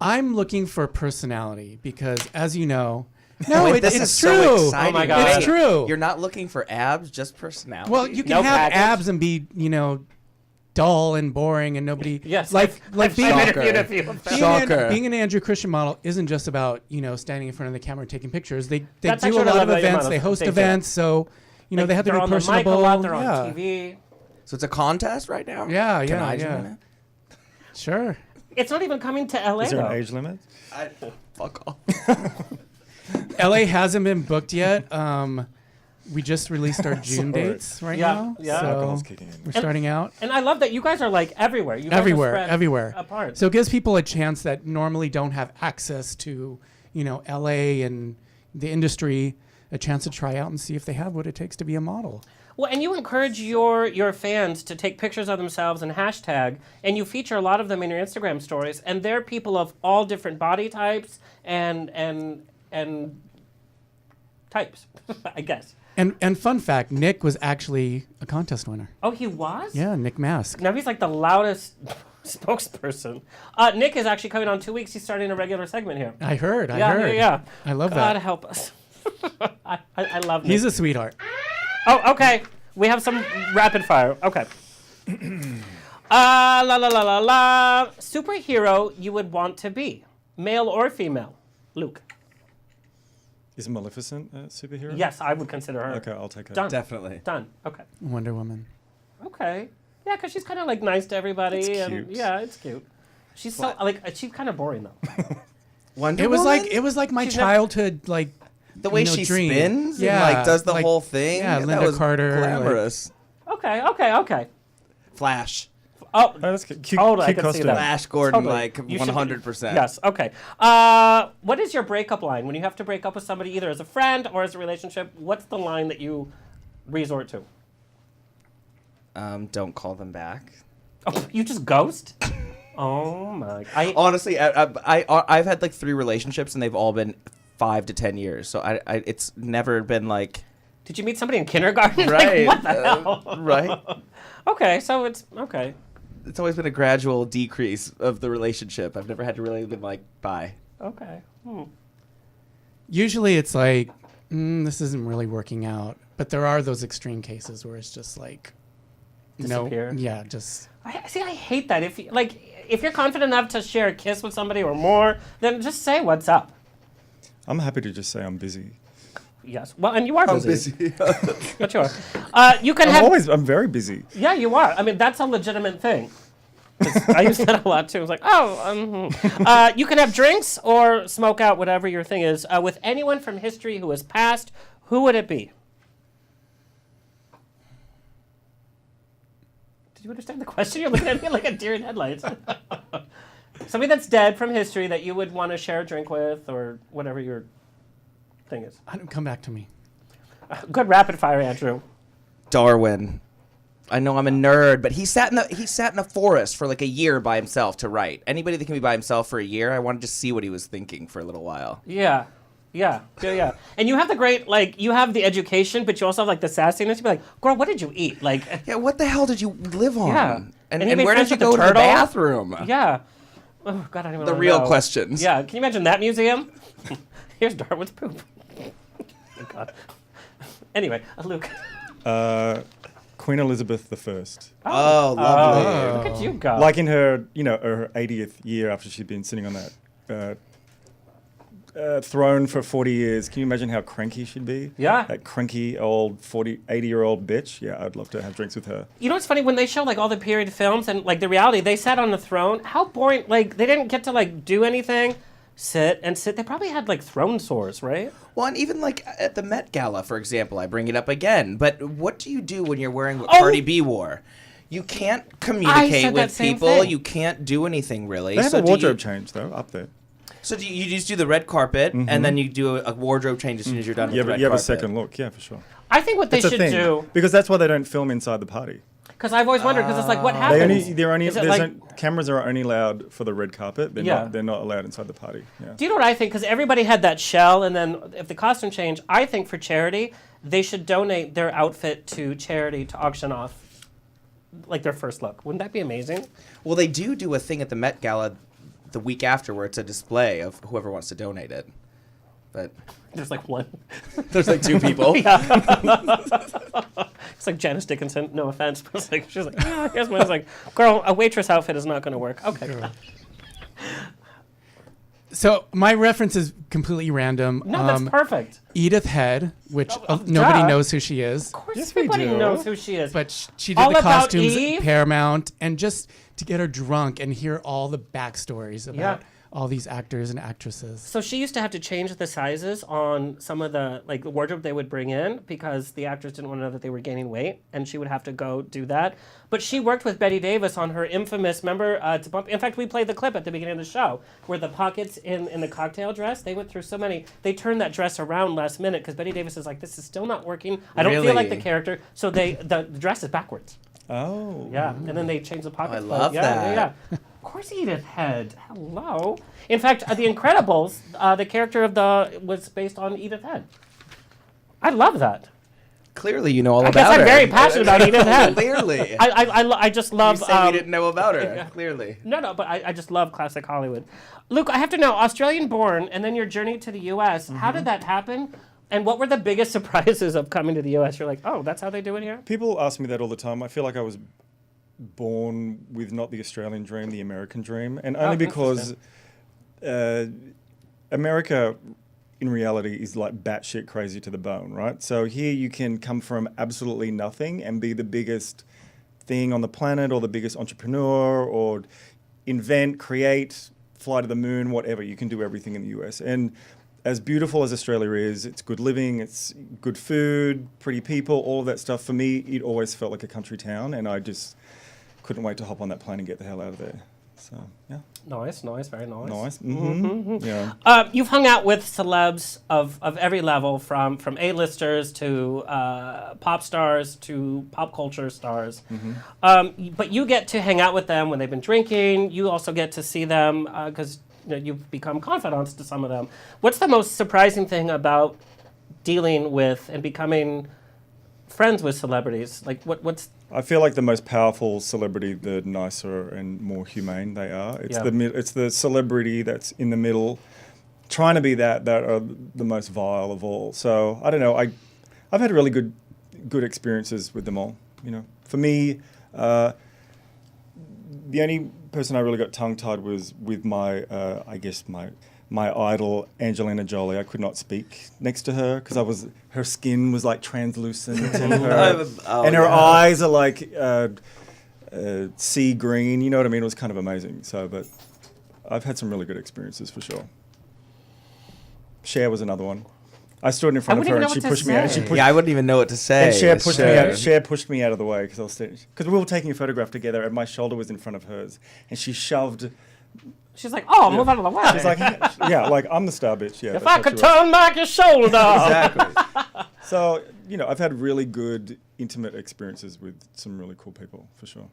I'm looking for personality because, as you know, Wait, it's is true. so exciting. Oh my God. It's true. You're not looking for abs, just personality. Well, you can No have package? abs and be, dull and boring and nobody. Yes, Like being, I've Shocker. interviewed a few of them. Shocker. being an Andrew Christian model isn't just about, standing in front of the camera and taking pictures. They That's do actually a what I lot love of about your events. models. They host They do. events. So, they have to they're be on the mic personable. a lot. They're yeah. on TV. So it's a contest right now? Yeah, Can yeah, I yeah. join it? Sure. It's not even coming to LA. Is there though. an age limit? Fuck off. LA hasn't been booked yet. We just released our June Sorry. dates right Yeah, now. yeah. So Alcohol's kicking in. we're starting out. And I love that you guys are like everywhere. You guys are spread Everywhere. apart. So it gives people a chance that normally don't have access to, LA and the industry, a chance to try out and see if they have what it takes to be a model. Well, and you encourage your fans to take pictures of themselves and hashtag, and you feature a lot of them in your Instagram stories, and they're people of all different body types and types, I guess. And fun fact, Nick was actually a contest winner. Oh, he was? Yeah, Nick Mask. Now he's like the loudest spokesperson. Nick is actually coming on 2 weeks. He's starting a regular segment here. I heard. Yeah. I love God that. help us. I love Nick. He's a sweetheart. Oh, okay. We have some rapid fire. Okay. La la la la la. Superhero you would want to be, male or female? Luke. Is Maleficent a superhero? Yes, I would consider her. Okay, I'll take her. Done. Definitely. Done. Okay. Wonder Woman. Okay. Yeah, because she's kind of like nice to everybody. It's and cute. yeah, it's cute. She's so she's kind of boring though. Wonder It was Woman? like my She's never- childhood the way she dream. spins Yeah, and does the like- whole thing. yeah, that Linda was Carter, like- glamorous. Okay. Flash. Oh, Oh, that's cute. Cute, Totally, I cute can see costume. that. Flash Gordon, Totally. like You should- 100%. yes. Okay. What is your breakup line when you have to break up with somebody, either as a friend or as a relationship? What's the line that you resort to? Don't call them back. Oh, you just ghost? Oh my! Honestly, I've had like 3 relationships and they've all been 5 to 10 years. So it's never been like. Did you meet somebody in kindergarten? Right. Like, what the hell? Right. Okay, so it's okay. It's always been a gradual decrease of the relationship. I've never had to really been like, bye. Okay. Usually it's like, this isn't really working out. But there are those extreme cases where it's just like, Disappear. no, yeah, just. I hate that. If you're confident enough to share a kiss with somebody or more, then just say what's up. I'm happy to just say I'm busy. Yes. Well, and you are I'm busy. busy. But you are. You can have. I'm very busy. Yeah, you are. I mean, that's a legitimate thing. 'Cause I use that a lot too. It's like, you can have drinks or smoke out, whatever your thing is, with anyone from history who has passed. Who would it be? Did you understand the question? You're looking at me like a deer in headlights. Somebody that's dead from history that you would want to share a drink with, or whatever your thing is. I don't come back to me. Good rapid fire, Andrew. Darwin. I know I'm a nerd, but he sat in a forest for like a year by himself to write. Anybody that can be by himself for a year, I wanted to see what he was thinking for a little while. Yeah. And you have the great, like, you have the education, but you also have, like, the sassiness. You'd be like, girl, what did you eat? Like, Yeah, what the hell did you live on? Yeah. And he made where did friends you with the go to the turtle? bathroom? Yeah. Oh, God, I don't even The wanna real know. questions. Yeah, can you imagine that museum? Here's Darwin's poop. Oh, God. Anyway, Luke. Queen Elizabeth I. Oh, lovely. Look at you go. Like in her, her 80th year after she'd been sitting on that throne for 40 years. Can you imagine how cranky she'd be? Yeah. That cranky old 80-year-old bitch. Yeah, I'd love to have drinks with her. You know what's funny? When they show, like, all the period films and, like, the reality, they sat on the throne. How boring. Like, they didn't get to, like, do anything. Sit. They probably had, like, throne sores, right? Well, and even like at the Met Gala, for example, I bring it up again. But what do you do when you're wearing what Cardi B wore? You can't communicate with people. thing. You can't do anything really. They have So a do wardrobe change, though, up there. So do you just do the red carpet, and then you do a wardrobe change as soon as you're done with the red You have a carpet? second look, yeah, for sure. I think what they It's a should thing, do, because that's why they don't film inside the party. because I've always wondered, because it's like, what happens? Cameras are only allowed for the red carpet. They're not allowed inside the party. Yeah. Do you know what I think? Because everybody had that shell, and then if the costume change, I think for charity, they should donate their outfit to charity to auction off, like their first look. Wouldn't that be amazing? Well, they do a thing at the Met Gala the week after where it's a display of whoever wants to donate it. But There's like one. there's like two people. It's like Janice Dickinson. No offense, but it's like she's like, yeah, here's mine. It's like, girl, a waitress outfit is not going to work. Okay. So my reference is completely random. No, that's perfect. Edith Head, which nobody duh. knows who she is, Of course, Yes, we everybody do. knows who she is. but she did All the About costumes Eve? at Paramount, and just to get her drunk and hear all the backstories about all these actors and actresses. So she used to have to change the sizes on some of the like the wardrobe they would bring in because the actors didn't want to know that they were gaining weight, and she would have to go do that. But she worked with Bette Davis on her infamous, remember, to bump. In fact, we played the clip at the beginning of the show where the pockets in the cocktail dress. They went through so many. They turned that dress around last minute because Bette Davis is like, this is still not working. I don't feel like the Really? character. So the dress is backwards. Oh. Yeah, and then they changed the pockets. I love that. Yeah. Of course, Edith Head. Hello. In fact, The Incredibles, the character was based on Edith Head. I love that. Clearly, you know all I about guess her. I'm very passionate about Edith Head. Clearly. I just love. You say we didn't know about her. Clearly. No, but I just love classic Hollywood. Luke, I have to know, Australian born, and then your journey to the U.S. How did that happen? And what were the biggest surprises of coming to the U.S.? You're like, oh, that's how they do it here? People ask me that all the time. I feel like I was born with not the Australian dream, the American dream, and only because America, in reality, is like batshit crazy to the bone, right? So here you can come from absolutely nothing and be the biggest thing on the planet, or the biggest entrepreneur, or invent, create, fly to the moon, whatever. You can do everything in the US. And as beautiful as Australia is, it's good living, it's good food, pretty people, all of that stuff. For me, it always felt like a country town, and I just couldn't wait to hop on that plane and get the hell out of there. So, yeah. Nice, very nice. Nice. Mm-hmm. Yeah. You've hung out with celebs of every level, from A-listers to pop stars to pop culture stars. But you get to hang out with them when they've been drinking. You also get to see them because you've become confidants to some of them. What's the most surprising thing about dealing with and becoming friends with celebrities? Like, what's... I feel like the most powerful celebrity, the nicer and more humane they are. It's it's the celebrity that's in the middle, trying to be that are the most vile of all. So I don't know. I've had really good experiences with them all. For me, the only person I really got tongue-tied was with my my idol, Angelina Jolie. I could not speak next to her because her skin was like translucent and her eyes are like sea green. You know what I mean? It was kind of amazing. So, but I've had some really good experiences for sure. Cher was another one. I stood in front of her wouldn't and even she know what pushed to me out. And she say. pushed, Yeah, I wouldn't even know what to say. and Cher pushed me out. Sure. Cher pushed me out of the way because we were taking a photograph together, and my shoulder was in front of hers, and she shoved. She's like, oh, move out of the way. She's like, yeah, like I'm the star bitch. Yeah. if that's I what could she was. turn back your shoulder. Exactly. So I've had really good intimate experiences with some really cool people for sure.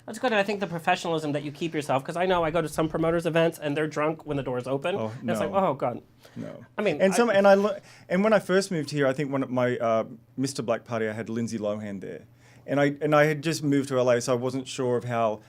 That's good, and I think the professionalism that you keep yourself, because I know I go to some promoters' events and they're drunk when the doors open. Oh, and it's like, no. oh god. No. I mean, and when I first moved here, I think one of my Mr. Black party, I had Lindsay Lohan there, and I had just moved to LA, so I wasn't sure of how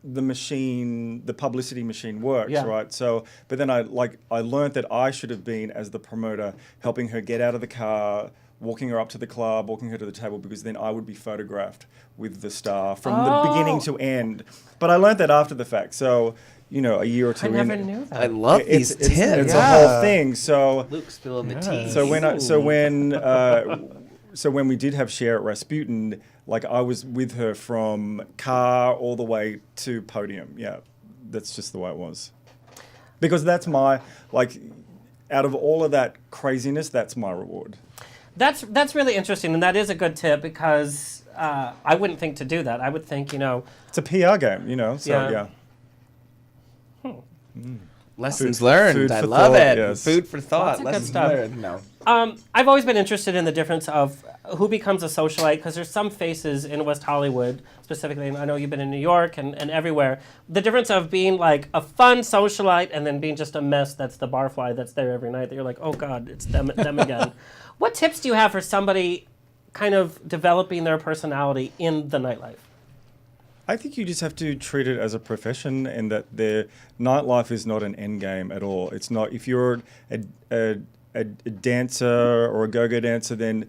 the publicity machine works, Yeah. right? So, but then I learned that I should have been, as the promoter, helping her get out of the car, walking her up to the club, walking her to the table, because then I would be photographed with the star from the beginning to end. But I learned that after the fact. So, a year or two I in. never knew that. I love these tips. It's a whole thing. So, Luke spilling the tea. so when we did have Cher at Rasputin, like I was with her from car all the way to podium. Yeah, that's just the way it was. Because that's my, out of all of that craziness, that's my reward. That's really interesting, and that is a good tip because I wouldn't think to do that. I would think, It's a PR game, so Yeah. Lessons learned. Food I for love thought, it. yes. Food for thought. Lots of good Lessons stuff. learned. No. I've always been interested in the difference of who becomes a socialite, because there's some faces in West Hollywood, specifically, and I know you've been in New York and everywhere. The difference of being like a fun socialite and then being just a mess that's the barfly that's there every night that you're like, oh God, it's them again. What tips do you have for somebody kind of developing their personality in the nightlife? I think you just have to treat it as a profession, and that their nightlife is not an end game at all. It's not. If you're a dancer or a go-go dancer, then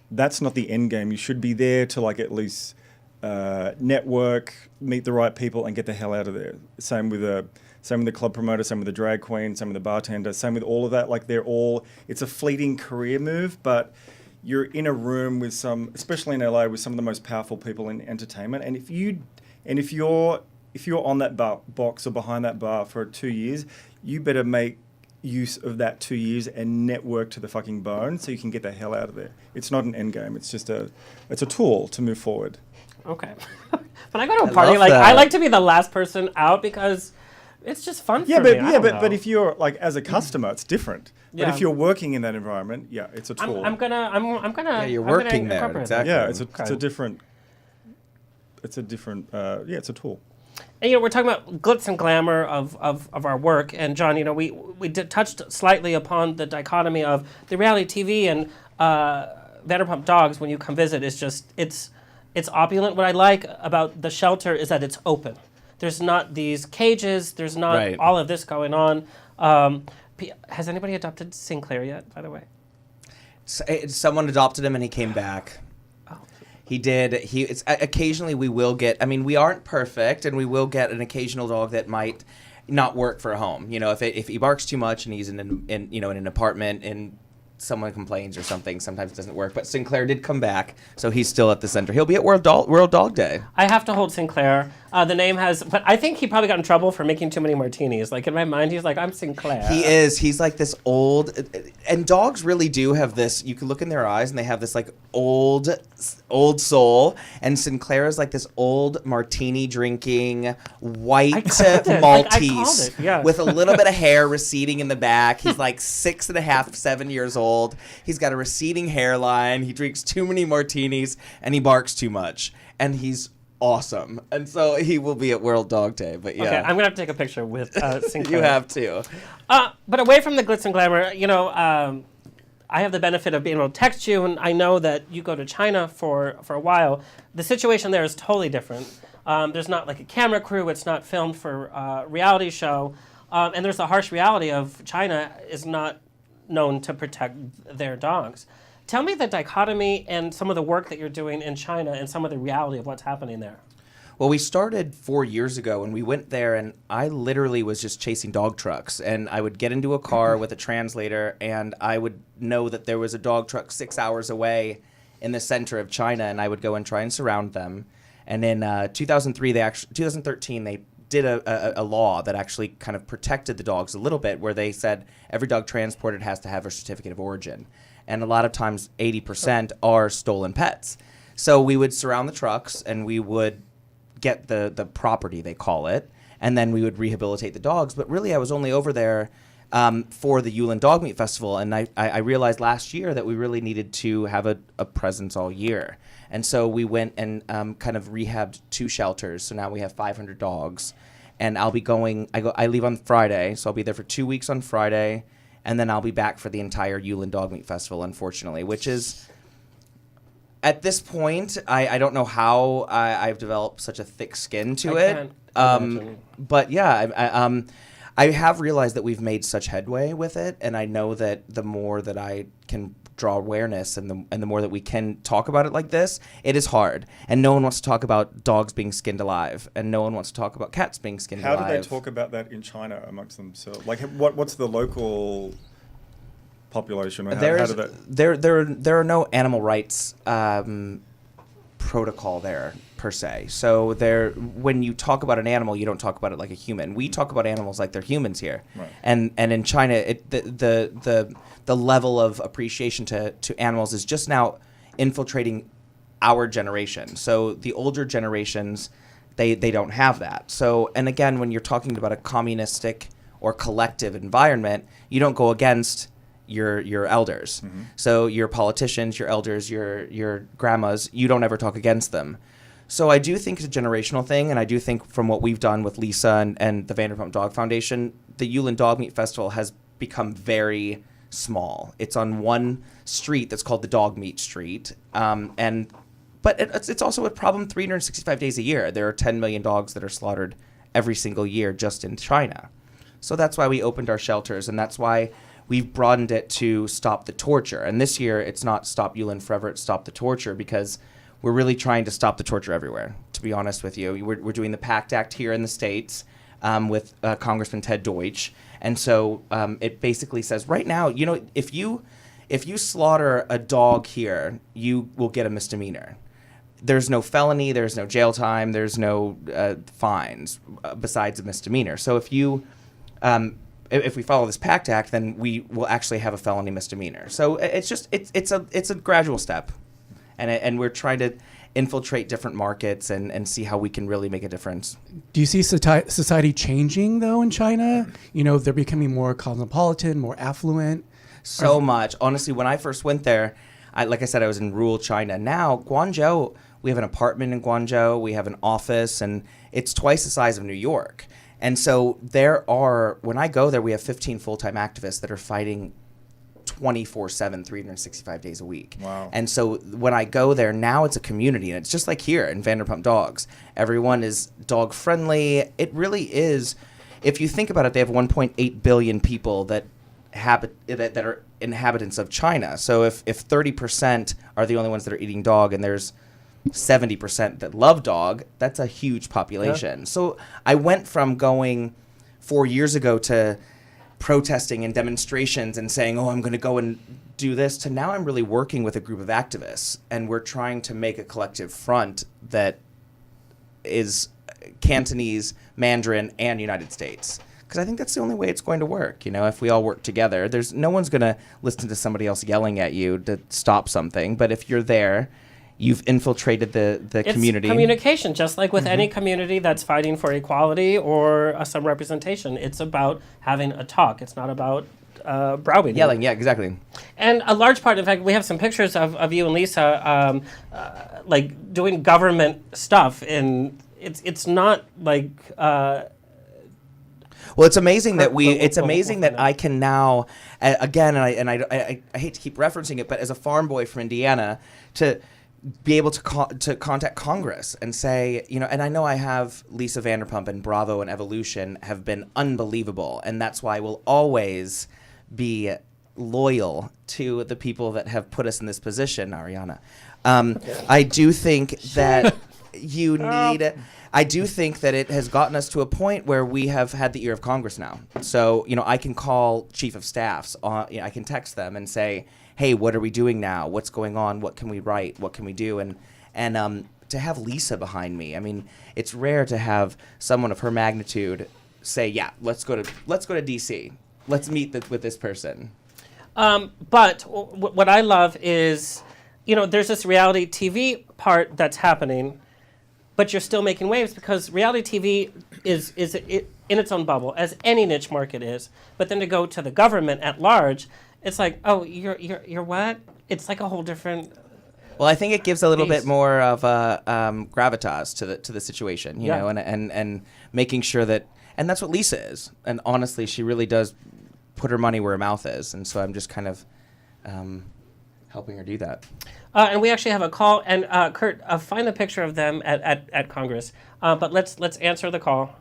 that's not the end game. You should be there to at least network, meet the right people, and get the hell out of there. Same with the club promoter, same with the drag queen, same with the bartender, same with all of that. It's a fleeting career move, but you're in a room with especially in LA, with some of the most powerful people in entertainment. And if you're on that box or behind that bar for 2 years, you better make use of that 2 years and network to the fucking bone so you can get the hell out of there. It's not an end game. It's just it's a tool to move forward. Okay. When I go to a party, I like to be the last person out because it's just fun for me. But if you're as a customer, it's different. But Yeah. if you're working in that environment, it's a tool. I'm gonna. Yeah, you're working there, incorporate it. exactly. Yeah, it's a different. It's a different. It's a tool. And we're talking about glitz and glamour of our work. And John, we touched slightly upon the dichotomy of the reality TV and Vanderpump Dogs. When you come visit, is just it's opulent. What I like about the shelter is that it's open. There's not these cages. There's not all of this going on. Has anybody adopted Sinclair yet? By the way, Someone adopted him and he came back. He did. It's occasionally we will get. I mean, we aren't perfect, and we will get an occasional dog that might not work for a home. If he barks too much and he's in an apartment and someone complains or something, sometimes it doesn't work. But Sinclair did come back, so he's still at the center. He'll be at World Dog Day. I have to hold Sinclair. The name has, but I think he probably got in trouble for making too many martinis. In my mind, he's like, I'm Sinclair. He is. He's like this old, and dogs really do have this. You can look in their eyes, and they have this old soul. And Sinclair is like this old martini drinking white Maltese with a little bit of hair receding in the back. He's like 6.5, 7 years old. He's got a receding hairline. He drinks too many martinis, and he barks too much. And he's awesome. And so he will be at World Dog Day. But yeah. Okay, I'm gonna have to take a picture with Sinclair. You have to. But away from the glitz and glamour, I have the benefit of being able to text you, and I know that you go to China for a while. The situation there is totally different. There's not a camera crew. It's not filmed for a reality show. And there's the harsh reality of China is not known to protect their dogs. Tell me the dichotomy and some of the work that you're doing in China and some of the reality of what's happening there. Well, we started 4 years ago, and we went there, and I literally was just chasing dog trucks. And I would get into a car with a translator, and I would know that there was a dog truck 6 hours away in the center of China, and I would go and try and surround them. And in 2013, they did a law that actually kind of protected the dogs a little bit, where they said every dog transported has to have a certificate of origin. and a lot of times 80% are stolen pets. So we would surround the trucks, and we would get the property, they call it, and then we would rehabilitate the dogs. But really, I was only over there for the Yulin Dog Meat Festival, and I realized last year that we really needed to have a presence all year. And so we went and kind of rehabbed 2 shelters. So now we have 500 dogs. And I'll be going, I leave on Friday, so I'll be there for 2 weeks on Friday, and then I'll be back for the entire Yulin Dog Meat Festival, unfortunately, which is, at this point, I don't know how I've developed such a thick skin to it. But yeah, I have realized that we've made such headway with it, and I know that the more that I can draw awareness and the more that we can talk about it like this, it is hard. And no one wants to talk about dogs being skinned alive, and no one wants to talk about cats being skinned alive. How do they talk about that in China amongst themselves? Like, what's the local population? Or how do that... There are no animal rights protocol there per se. So when you talk about an animal, you don't talk about it like a human. We talk about animals like they're humans here. Right. And in China, the level of appreciation to animals is just now infiltrating our generation. So the older generations, they don't have that. So, and again, when you're talking about a communistic or collective environment, you don't go against your elders. Mm-hmm. So your politicians, your elders, your grandmas, you don't ever talk against them. So I do think it's a generational thing, and I do think from what we've done with Lisa and the Vanderpump Dog Foundation, the Yulin Dog Meat Festival has become very small. It's on one street that's called the Dog Meat Street, but it's also a problem 365 days a year. There are 10 million dogs that are slaughtered every single year just in China. So that's why we opened our shelters, and that's why we've broadened it to stop the torture. And this year, it's not Stop Yulin Forever, it's Stop the Torture, because we're really trying to stop the torture everywhere, to be honest with you. We're doing the PACT Act here in the States with Congressman Ted Deutsch. And so it basically says right now, if you slaughter a dog here, you will get a misdemeanor. There's no felony, there's no jail time, there's no fines besides a misdemeanor. So if we follow this PACT Act, then we will actually have a felony misdemeanor. So it's a gradual step. And we're trying to infiltrate different markets and see how we can really make a difference. Do you see society changing, though, in China? They're becoming more cosmopolitan, more affluent? So much. Honestly, when I first went there, like I said, I was in rural China. Now, Guangzhou, we have an apartment in Guangzhou, we have an office, and it's twice the size of New York. And so when I go there, we have 15 full-time activists that are fighting 24/7, 365 days a week. Wow. And so when I go there, now it's a community, and it's just like here in Vanderpump Dogs. Everyone is dog friendly. It really is. If you think about it, they have 1.8 billion people that are inhabitants of China. So if 30% are the only ones that are eating dog, and there's 70% that love dog, that's a huge population. Yeah. So I went from going 4 years ago to protesting and demonstrations and saying, I'm going to go and do this, to now I'm really working with a group of activists, and we're trying to make a collective front that is Cantonese, Mandarin, and United States. Because I think that's the only way it's going to work. If we all work together, no one's going to listen to somebody else yelling at you to stop something. But if you're there, you've infiltrated the community. It's communication, just like with any community that's fighting for equality or some representation. It's about having a talk. It's not about browbeating. Yelling, yeah, exactly. And a large part, in fact, we have some pictures of you and Lisa like doing government stuff, and it's not like... Well, it's amazing that I can now, again, and I hate to keep referencing it, but as a farm boy from Indiana, to be able to contact Congress and say, and I know I have Lisa Vanderpump and Bravo and Evolution have been unbelievable, and that's why we'll always be loyal to the people that have put us in this position, Ariana. I do think that you need... I do think that it has gotten us to a point where we have had the ear of Congress now. So, I can call chief of staffs, I can text them and say, hey, what are we doing now? What's going on? What can we write? What can we do? And to have Lisa behind me, I mean, it's rare to have someone of her magnitude say, yeah, let's go to DC. Let's meet with this person. But what I love is, there's this reality TV part that's happening, but you're still making waves because reality TV is in its own bubble, as any niche market is. But then to go to the government at large, it's like, oh, you're what? It's like a whole different. Well, I think it gives a little bit more of a gravitas to the situation, you know, and making sure that, and that's what Lisa is. And honestly, she really does put her money where her mouth is, and so I'm just kind of helping her do that. And we actually have a call, and Kurt, find the picture of them at Congress. But let's answer the call.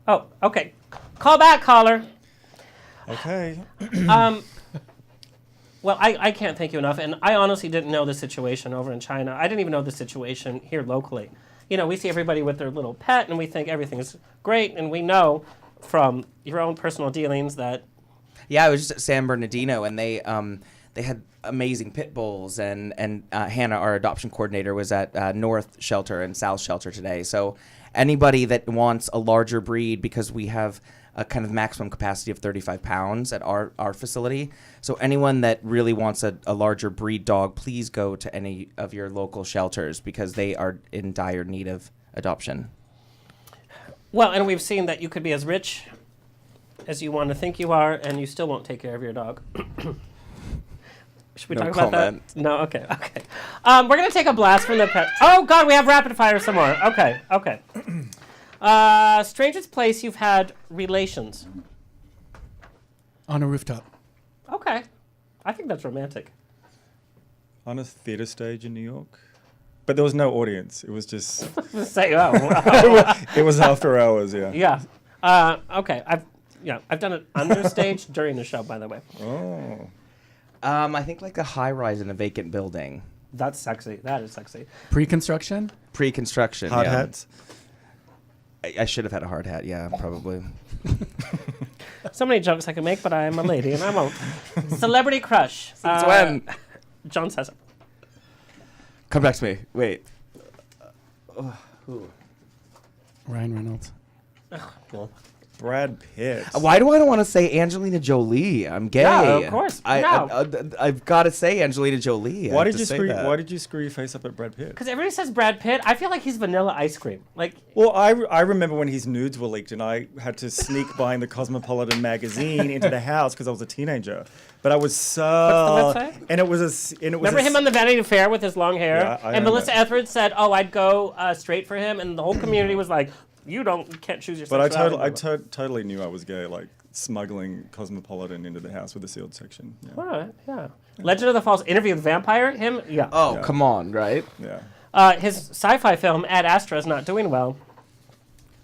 Oh, okay. Call back, caller. Okay. Well, I can't thank you enough, and I honestly didn't know the situation over in China. I didn't even know the situation here locally. We see everybody with their little pet, and we think everything is great, and we know from your own personal dealings that. Yeah, I was just at San Bernardino, and they had amazing pit bulls, and Hannah, our adoption coordinator, was at North Shelter and South Shelter today. So anybody that wants a larger breed, because we have a kind of maximum capacity of 35 pounds at our facility. So anyone that really wants a larger breed dog, please go to any of your local shelters because they are in dire need of adoption. Well, and we've seen that you could be as rich as you want to think you are, and you still won't take care of your dog. Should we talk about that? No? Okay. We're going to take a blast from the pet. Oh, God, we have rapid fire some more. Okay. Strangest place you've had relations? On a rooftop. Okay. I think that's romantic. On a theater stage in New York. But there was no audience. It was just... It was after hours, yeah. Yeah. Okay. I've done it under stage during the show, by the way. Oh. I think like a high rise in a vacant building. That's sexy. That is sexy. Pre-construction? Pre-construction, Hard hats? I should have had a hard hat, yeah, probably. So many jokes I can make, but I am a lady, and I won't. Celebrity crush. Since when? John Sessa. Come back to me. Wait. Ryan Reynolds. Well, Brad Pitt. Why do I don't want to say Angelina Jolie? I'm gay. Yeah, of course. I've got to say Angelina Jolie. Why did you screw your face up at Brad Pitt? Because everybody says Brad Pitt. I feel like he's vanilla ice cream. Well, I remember when his nudes were leaked, and I had to sneak buying the Cosmopolitan magazine into the house because I was a teenager. But I was so. What's the website? And it was. Remember him on the Vanity Fair with his long hair? Yeah, and Melissa Etheridge said, "Oh, I'd go straight for him," and the whole community was like, you can't choose your sexuality. But I totally knew I was gay, like smuggling Cosmopolitan into the house with the sealed section. Yeah. All right, yeah. Legend of the Falls, Interview with Vampire, him, yeah. Oh, come on, right? Yeah. His sci-fi film, Ad Astra, is not doing well.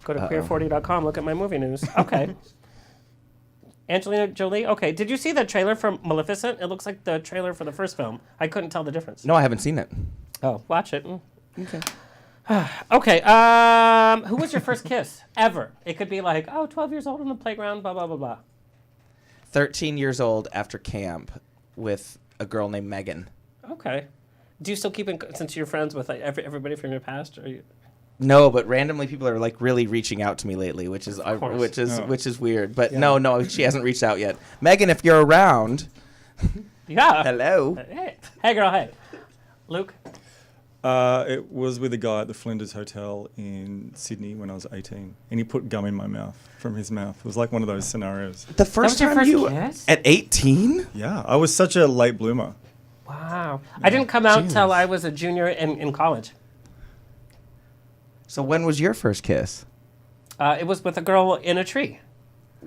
Go to queer40.com, look at my movie news. Okay. Angelina Jolie, okay. Did you see the trailer for Maleficent? It looks like the trailer for the first film. I couldn't tell the difference. No, I haven't seen it. Oh, watch it. Okay. Okay, who was your first kiss ever? It could be like, 12 years old on the playground, blah, blah, blah, blah. 13 years old after camp with a girl named Megan. Okay. Do you still keep in, since you're friends with everybody from your past? Or you? No, but randomly people are like really reaching out to me lately, which is weird. But no, she hasn't reached out yet. Megan, if you're around. Yeah. Hello. Hey, girl, hey. Luke? It was with a guy at the Flinders Hotel in Sydney when I was 18, and he put gum in my mouth from his mouth. It was like one of those scenarios. The first time kiss? At 18? Yeah, I was such a late bloomer. Wow. Yeah. I didn't come out till I was a junior in college. So when was your first kiss? It was with a girl in a tree.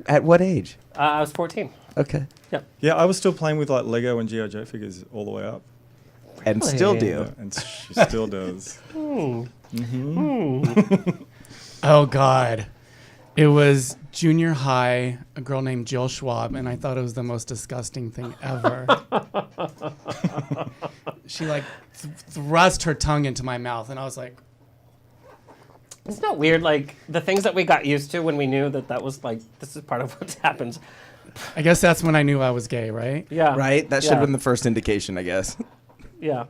At what age? I was 14. Okay. Yeah. Yeah, I was still playing with like Lego and G.I. Joe figures all the way up. And still do. Yeah, and she still does. Oh, God. It was junior high, a girl named Jill Schwab, and I thought it was the most disgusting thing ever. She, thrust her tongue into my mouth, and I was like... Isn't that weird? Like, the things that we got used to when we knew that was, this is part of what happens. I guess that's when I knew I was gay, right? Yeah. Right? That should have been the first indication, I guess. Yeah.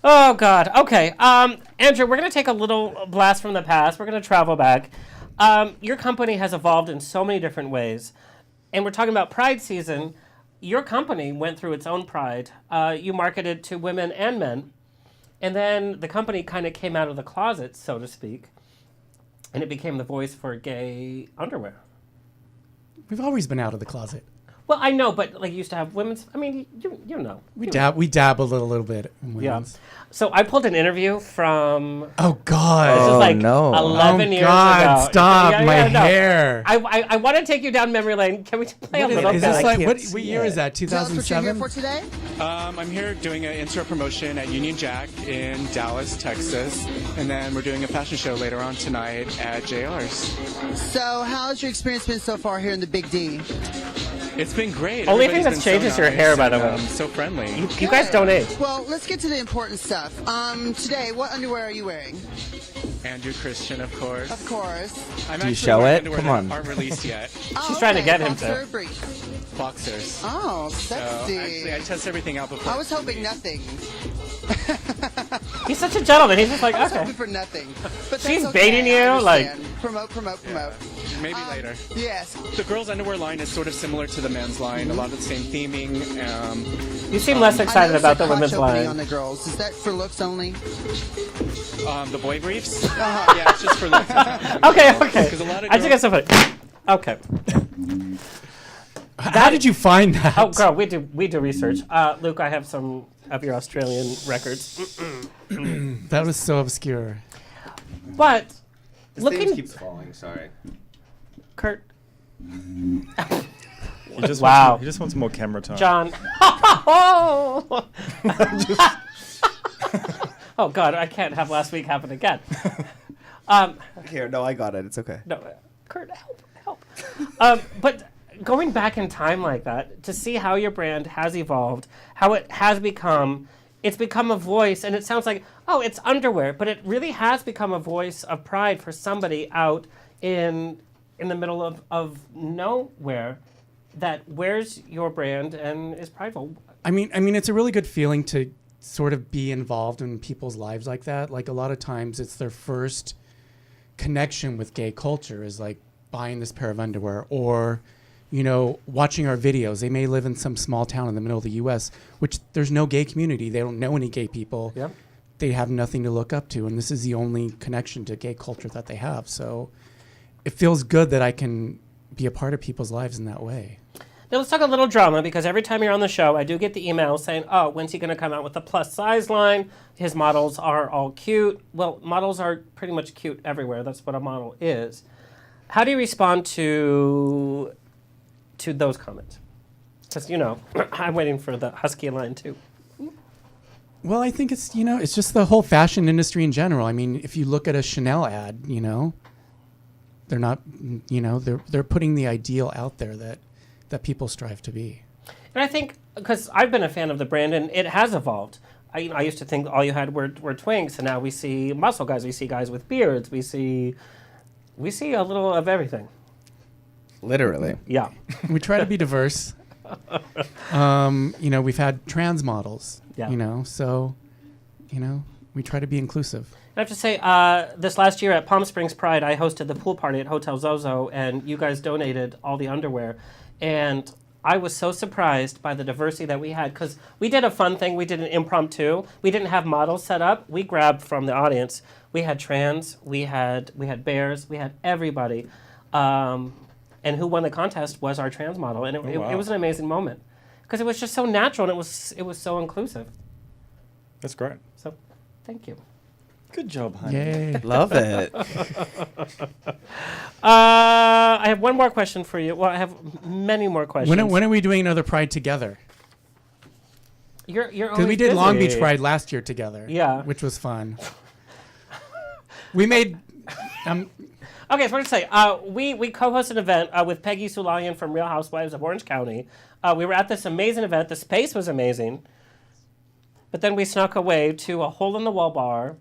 Oh, God. Okay. Andrew, we're going to take a little blast from the past. We're going to travel back. Your company has evolved in so many different ways. And we're talking about Pride season. your company went through its own pride. You marketed to women and men, and then the company kind of came out of the closet, so to speak, and it became the voice for gay underwear. We've always been out of the closet. Well, I know, but like you used to have women's. I mean, you know. We dabbled a little bit in women's. So I pulled an interview from. Oh God! This is like no. 11 years God, ago. stop my no. hair. I want to take you down memory lane. Can we play a little Is bit? this like can't what year is that? Tell us what you're here 2007. for today. I'm here doing an intro promotion at Union Jack in Dallas, Texas, and then we're doing a fashion show later on tonight at JR's. So, how's your experience been so far here in the Big D? It's been great. Only thing Everybody's that's changed been is so your hair, by the nice way. and, so friendly. You guys don't age. Well, let's get to the important stuff. Today, what underwear are you wearing? Andrew Christian, of course. Of course. I'm Do you actually show wearing it? underwear Come that on. aren't released yet. Oh, trying to get him Boxer to. or brief? Boxers. Oh, So sexy. actually, I test everything out before. I was hoping nothing. He's such a gentleman. He's just like, I was okay. hoping for nothing. But She's that's okay, baiting you, I like- understand. Promote. Maybe later. Yes. The girls' underwear line is sort of similar to the men's line. A lot of the same theming. You seem less excited I about noticed the a crotch women's opening line. on the girls. Is that for looks only? The boy briefs. Yeah, it's just for looks. Okay. 'Cause a lot of I think it's so funny. Okay. How did you find that? Oh, girl, we do research. Luke, I have some of your Australian records. That was so obscure. But This looking, thing keeps falling. Sorry. Kurt, He just Wow. Wants, he just wants more camera time. John. Oh God, I can't have last week happen again. Here, no, I got it. It's okay. No, Kurt, help. But going back in time like that, to see how your brand has evolved, how it has become, it's become a voice, and it sounds like, oh, it's underwear, but it really has become a voice of pride for somebody out in the middle of nowhere that wears your brand and is prideful. I mean, it's a really good feeling to sort of be involved in people's lives like that. Like a lot of times, it's their first connection with gay culture is like buying this pair of underwear or, you know, watching our videos. They may live in some small town in the middle of the U.S., which there's no gay community. They don't know any gay people. Yep. They have nothing to look up to, and this is the only connection to gay culture that they have. So it feels good that I can be a part of people's lives in that way. Now let's talk a little drama, because every time you're on the show, I do get the email saying, oh, when's he going to come out with a plus size line? His models are all cute. Well, models are pretty much cute everywhere. That's what a model is. How do you respond to those comments? Because, you know, I'm waiting for the husky line too. Well, I think it's, you know, it's just the whole fashion industry in general. I mean, if you look at a Chanel ad, you know, they're not, you know, they're putting the ideal out there that people strive to be. And I think, because I've been a fan of the brand, and it has evolved. I used to think all you had were twinks, and now we see muscle guys, we see guys with beards, we see a little of everything. Literally. Yeah. We try to be diverse. You know, we've had trans models, Yeah. you know, so, you know, we try to be inclusive. I have to say, this last year at Palm Springs Pride, I hosted the pool party at Hotel Zozo, and you guys donated all the underwear. And I was so surprised by the diversity that we had, because we did a fun thing. We did an impromptu. We didn't have models set up. We grabbed from the audience. We had trans, we had bears, we had everybody. And who won the contest was our trans model. And it was an amazing moment, because it was just so natural, and it was so inclusive. That's great. So, thank you. Good job, honey. Yay. Love it. I have one more question for you. Well, I have many more questions. When are we doing another Pride together? You're Because we did Long Beach Pride last year together. Yeah. Which was fun. We made... Okay, so what to say? We co-hosted an event with Peggy Sulayan from Real Housewives of Orange County. We were at this amazing event. The space was amazing. But then we snuck away to a hole-in-the-wall bar.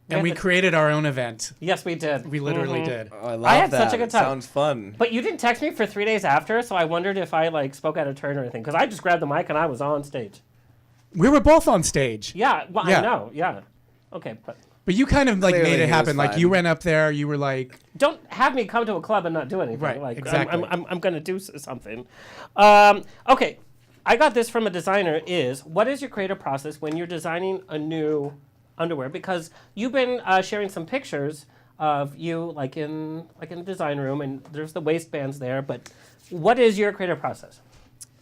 And we created our own event. Yes, we did. We literally did. Oh, I love I had that. such a good time. Sounds fun. But you didn't text me for 3 days after, so I wondered if I spoke out of turn or anything. Because I just grabbed the mic and I was on stage. We were both on stage. Yeah, well, Yeah. I know, yeah. Okay, but you kind of Clearly made he it happen. was Like fine. you went up there, you were like... don't have me come to a club and not do anything. Right, Like, exactly. I'm going to do something. Okay, I got this from a designer is, what is your creative process when you're designing a new underwear? Because you've been sharing some pictures of you like in the design room, and there's the waistbands there, but what is your creative process?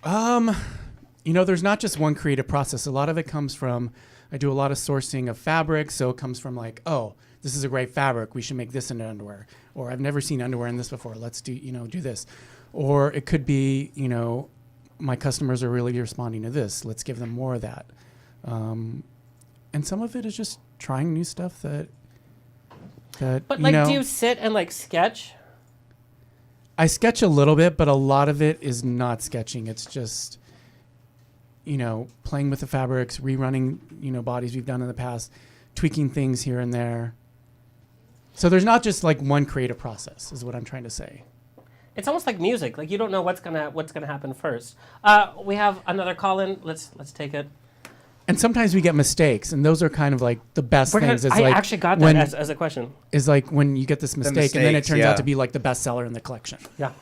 There's not just one creative process. A lot of it comes from, I do a lot of sourcing of fabric, so it comes from like, oh, this is a great fabric, we should make this into underwear. Or I've never seen underwear in this before, let's do this. Or it could be, my customers are really responding to this, let's give them more of that. And some of it is just trying new stuff that But like, do you sit and like sketch? I sketch a little bit, but a lot of it is not sketching. It's just, playing with the fabrics, rerunning, bodies we've done in the past, tweaking things here and there. So there's not just like one creative process, is what I'm trying to say. It's almost like music. Like you don't know what's gonna happen first. We have another call in. Let's take it. And sometimes we get mistakes, and those are kind of like the best things. I actually got that as a question. Is like when you get this mistake, and then it turns out to be like the best seller in the collection. Yeah,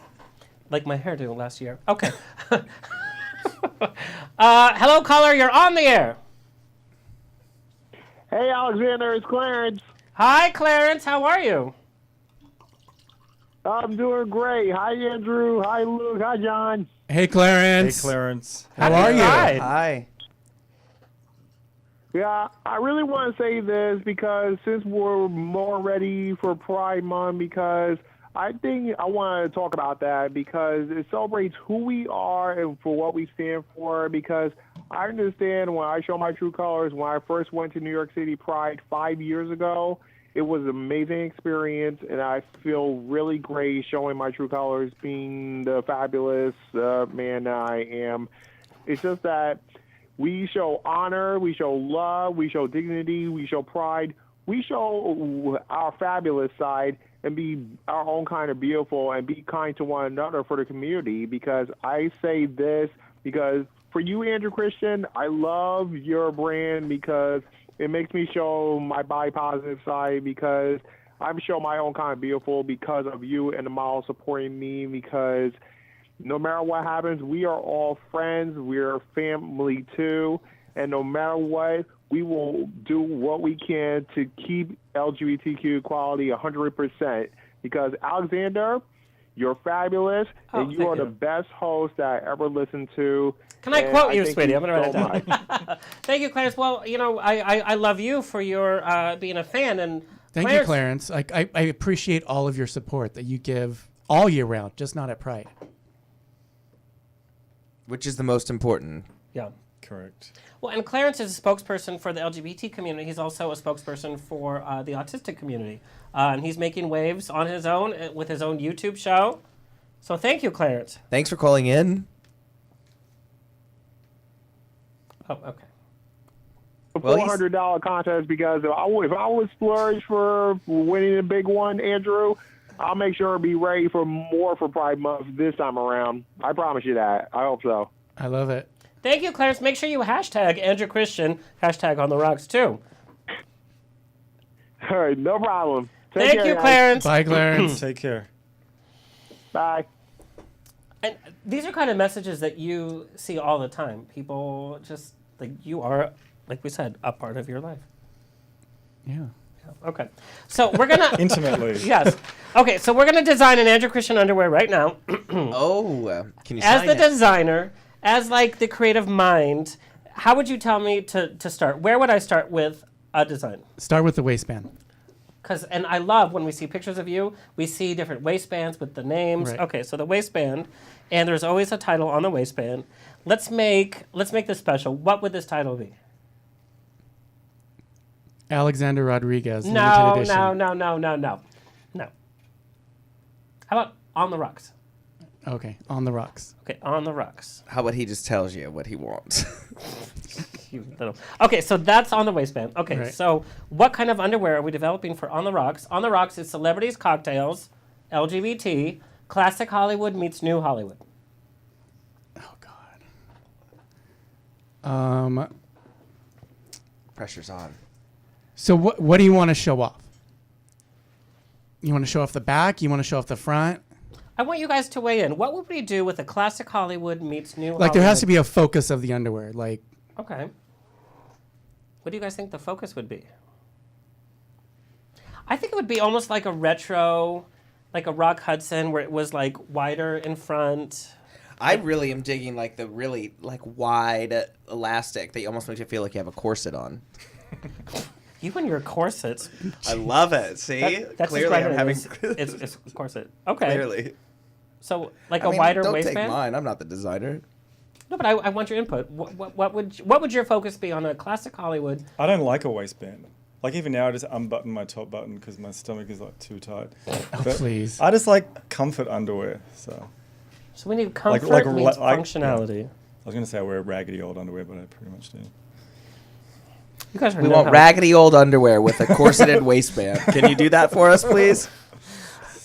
like my hairdo last year. Okay. Hello, caller. You're on the air. Hey, Alexander. It's Clarence. Hi, Clarence. How are you? I'm doing great. Hi, Andrew. Hi, Luke. Hi, John. Hey, Clarence. Hey, Clarence. How are you? Hi. Yeah, I really want to say this because since we're more ready for Pride Month, because I think I want to talk about that because it celebrates who we are and for what we stand for. Because I understand when I show my true colors, when I first went to New York City Pride 5 years ago, it was an amazing experience, and I feel really great showing my true colors, being the fabulous man that I am. It's just that we show honor, we show love, we show dignity, we show pride. We show our fabulous side and be our own kind of beautiful and be kind to one another for the community. Because I say this because for you, Andrew Christian, I love your brand because it makes me show my body positive side because I'm showing my own kind of beautiful because of you and the model supporting me because no matter what happens, we are all friends. We're family too. And no matter what, we will do what we can to keep LGBTQ equality 100% because, Alexander, you're fabulous, and you are the best host that I ever listened to. Can I quote you, sweetie? I'm going to write it down. Thank you, Clarence. Well, I love you for your being a fan. And Thank you, Clarence. I appreciate all of your support that you give all year round, just not at Pride. Which is the most important. Yeah. Correct. Well, and Clarence is a spokesperson for the LGBT community. He's also a spokesperson for the autistic community. And he's making waves on his own with his own YouTube show. So thank you, Clarence. Thanks for calling in. Oh, okay. $400 contest because if I was splurged for winning a big one, Andrew, I'll make sure to be ready for more for Pride Month this time around. I promise you that. I hope so. I love it. Thank you, Clarence. Make sure you hashtag Andrew Christian, hashtag on the rocks, too. All right, no problem. Thank you, guys. Clarence. Bye, Clarence. Take care. Bye. And these are kind of messages that you see all the time. People just, like, you are, like we said, a part of your life. Yeah. Okay. So we're going to... Intimately. Yes. Okay, so we're going to design an Andrew Christian underwear right now. Can you As sign the it? designer, as like the creative mind, how would you tell me to start? Where would I start with a design? Start with the waistband. And I love when we see pictures of you, we see different waistbands with the names. Right. Okay, so the waistband, and there's always a title on the waistband. Let's make this special. What would this title be? Alexander Rodriguez. No. How about On the Rocks? Okay, On the Rocks. Okay, On the Rocks. How about he just tells you what he wants? You little. Okay, so that's on the waistband. Okay, Right. so what kind of underwear are we developing for On the Rocks? On the Rocks is celebrities, cocktails, LGBT, classic Hollywood meets new Hollywood. Oh, God. Pressure's on. So what do you want to show off? You want to show off the back? You want to show off the front? I want you guys to weigh in. What would we do with a classic Hollywood meets new Like Hollywood? there has to be a focus of the underwear. Like, Okay. What do you guys think the focus would be? I think it would be almost like a retro, like a Rock Hudson, where it was like wider in front. I really am digging like the really like wide elastic that almost makes you feel like you have a corset on. You and your corsets. I love it. See, That's clearly I'm describing having. it as- it's corset. Okay. Clearly. So like I a mean, wider don't waistband. take mine. I'm not the designer. No, but I want your input. What would your focus be on a classic Hollywood? I don't like a waistband. Like even now, I just unbutton my top button because my stomach is like too tight. But please. I just like comfort underwear. So we need comfort meets functionality. I was gonna say I wear raggedy old underwear, but I pretty much do. You guys are We want raggedy old underwear with a corseted waistband. Can you do that for us, please?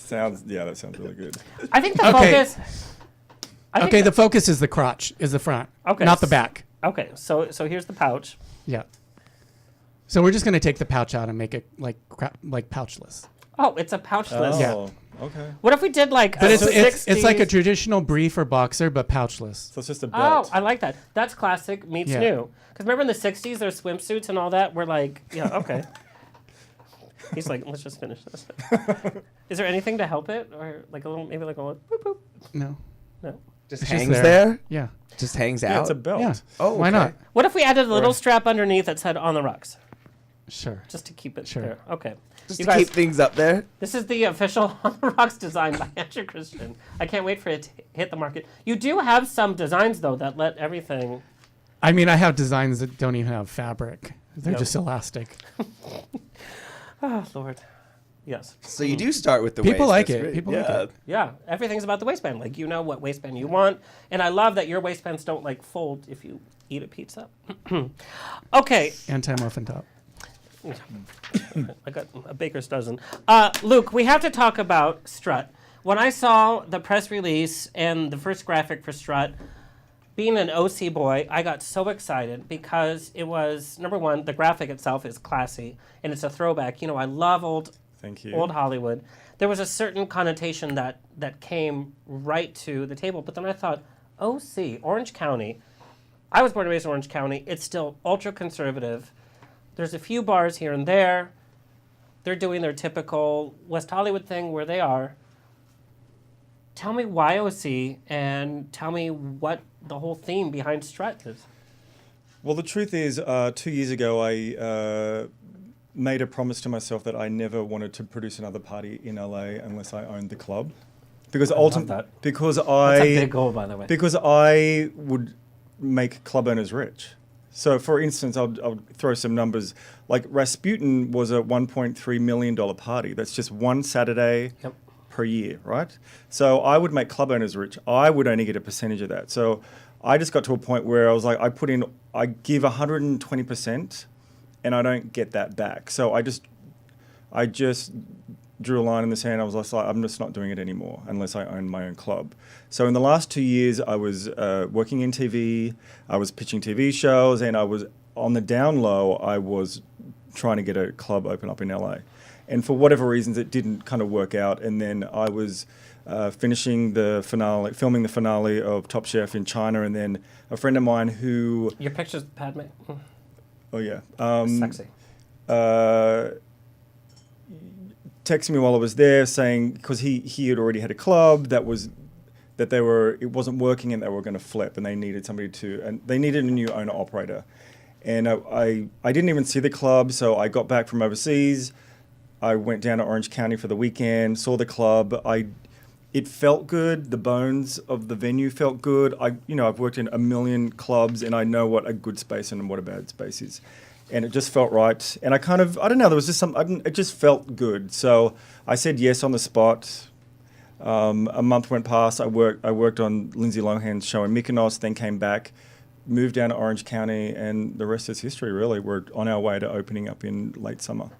That sounds really good. I think the focus. The focus is the crotch, is the front, not the back. Okay, so here's the pouch. Yeah. So we're just gonna take the pouch out and make it like pouchless. Oh, it's a pouchless. Yeah. Okay. What if we did like? But it's like a traditional brief or boxer, but pouchless. So it's just a belt. Oh, I like that. That's classic meets Yeah. new. Because remember in the '60s, their swimsuits and all that were like, yeah, okay. He's like, let's just finish this. Is there anything to help it, or like a little, maybe like a little boop boop? No. No. Just hangs there. Yeah. Just hangs Yeah, out. it's a belt. Yeah. Oh, Why okay. not? What if we added a little strap underneath that said "On the Rocks"? Sure. Just to keep it Sure. there. Okay. Just You to guys, keep things up there. this is the official On the Rocks design by Andrew Christian. I can't wait for it to hit the market. You do have some designs though that let everything. I mean, I have designs that don't even have fabric. They're Yep. just elastic. Oh Lord. Yes. So you do start with the People waist. like That's it. great. People yeah. like it. Yeah, everything's about the waistband. Like you know what waistband you want, and I love that your waistbands don't like fold if you eat a pizza. Okay, Anti-muffin top. I got a baker's dozen. Luke, we have to talk about Strut. When I saw the press release and the first graphic for Strut, being an OC boy, I got so excited because it was, number one, the graphic itself is classy, and it's a throwback. You know, I love old Hollywood. There was a certain connotation that came right to the table, but then I thought, OC, Orange County. I was born and raised in Orange County. It's still ultra-conservative. There's a few bars here and there. They're doing their typical West Hollywood thing where they are. Tell me why OC, and tell me what the whole theme behind Strut is. Well, the truth is, 2 years ago, I made a promise to myself that I never wanted to produce another party in LA unless I owned the club, because that. because That's a big goal, by the way. Because I would make club owners rich. So, for instance, I'll throw some numbers. Like Rasputin was a $1.3 million party. That's just one Saturday per year, right? So I would make club owners rich. I would only get a percentage of that. So I just got to a point where I was like, I give 120%, and I don't get that back. So I just drew a line in the sand. I was like, I'm just not doing it anymore unless I own my own club. So in the last 2 years, I was working in TV, I was pitching TV shows, and I was on the down low, I was trying to get a club open up in LA. And for whatever reasons, it didn't kind of work out. And then I was filming the finale of Top Chef in China, and then a friend of mine who... Your picture's Padme. Oh, yeah. Sexy. Texted me while I was there saying, because he had already had a club it wasn't working and they were going to flip, and they needed they needed a new owner operator. And I didn't even see the club, so I got back from overseas. I went down to Orange County for the weekend, saw the club. It felt good. The bones of the venue felt good. I've worked in a million clubs, and I know what a good space and what a bad space is. And it just felt right. And I don't know, there was just it just felt good. So I said yes on the spot. A month went past. I worked on Lindsay Lohan's show in Mykonos, then came back, moved down to Orange County, and the rest is history, really. We're on our way to opening up in late summer.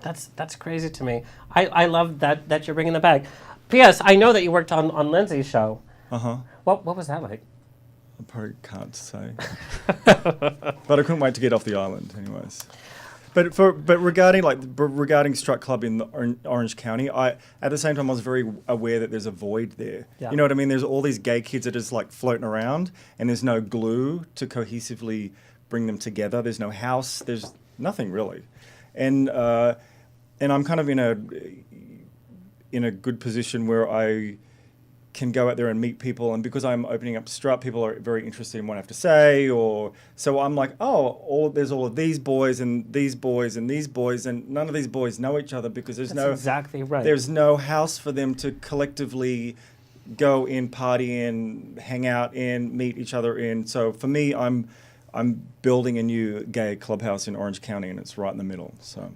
That's crazy to me. I love that you're bringing that back. P.S. I know that you worked on Lindsay's show. Uh-huh. What was that like? I probably can't say. But I couldn't wait to get off the island anyways. But regarding Strut Club in the Orange County, at the same time I was very aware that there's a void there. Yeah. You know what I mean? There's all these gay kids that are just like floating around, and there's no glue to cohesively bring them together. There's no house. There's nothing really, and I'm kind of in a good position where I can go out there and meet people, and because I'm opening up Strut, people are very interested in what I have to say, so I'm like, there's all of these boys and these boys and these boys, and none of these boys know each other because That's exactly right. There's no house for them to collectively go in, party in, hang out in, meet each other in. So for me, I'm building a new gay clubhouse in Orange County, and it's right in the middle. So.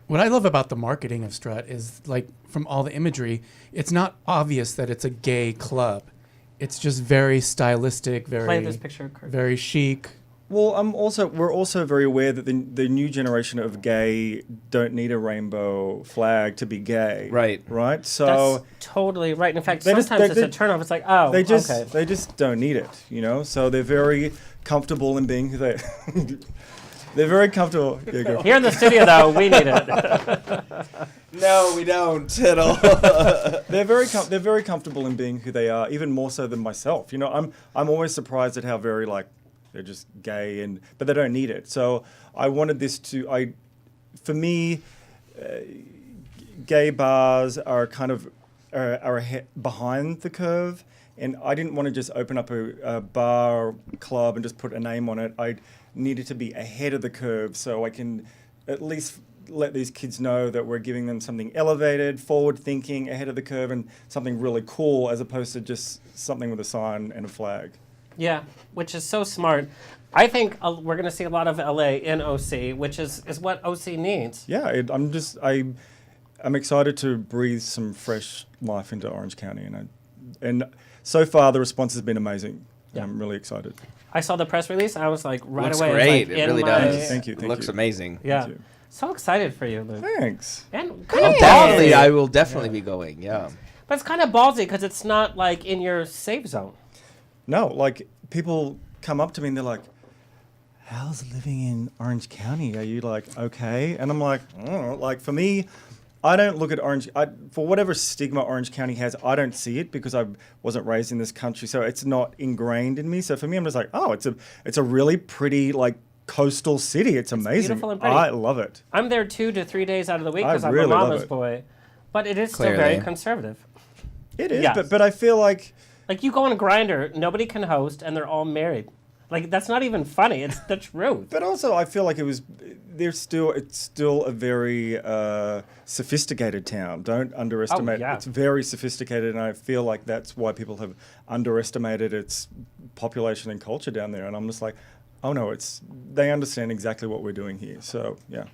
What I love about the marketing of Strut is, like, from all the imagery, it's not obvious that it's a gay club. It's just very stylistic, Play this picture, Kurt. very chic. Well, we're also very aware that the new generation of gay don't need a rainbow flag to be gay. Right. Right. So that's totally right. In fact, They just- sometimes they- it's a turnoff. It's like, oh, they just okay. they just don't need it, you know. So they're very comfortable in being who they. They're very comfortable. Yeah, go. Here in the studio, though, we need it. No, we don't at all. They're very comfortable in being who they are, even more so than myself. You know, I'm always surprised at how very like they're just gay but they don't need it. So I wanted this for me, gay bars are kind of behind the curve, and I didn't want to just open up a bar club and just put a name on it. I needed to be ahead of the curve so I can at least let these kids know that we're giving them something elevated, forward-thinking, ahead of the curve, and something really cool, as opposed to just something with a sign and a flag. Yeah, which is so smart. I think we're going to see a lot of LA in OC, which is what OC needs. Yeah, I'm excited to breathe some fresh life into Orange County, and so far the response has been amazing. Yeah. I'm really excited. I saw the press release. I was like, right Looks away. Great. Like, it really does. Thank you. It looks amazing. Yeah. Thank you. So excited for you, Luke. Thanks. And kind of Definitely, ballsy. I will definitely be going. Yeah. But it's kind of ballsy because it's not like in your safe zone. No, like people come up to me and they're like, "How's living in Orange County? Are you like okay?" And I'm like, like for me, I don't look at for whatever stigma Orange County has, I don't see it because I wasn't raised in this country, so it's not ingrained in me. So for me, I'm just like, it's a really pretty like coastal city. It's amazing. Beautiful and pretty. I love it. I'm there 2 to 3 days out of the week I because I'm really a love mama's it. boy. But it is Clearly. still very conservative. It is, Yes. but I feel like you go on a Grindr, nobody can host, and they're all married. Like, that's not even funny. It's the truth. But also, I feel like it's still a very sophisticated town. Don't underestimate. Oh, yeah. It's very sophisticated, and I feel like that's why people have underestimated its population and culture down there. And I'm just like, oh no, they understand exactly what we're doing here. So yeah.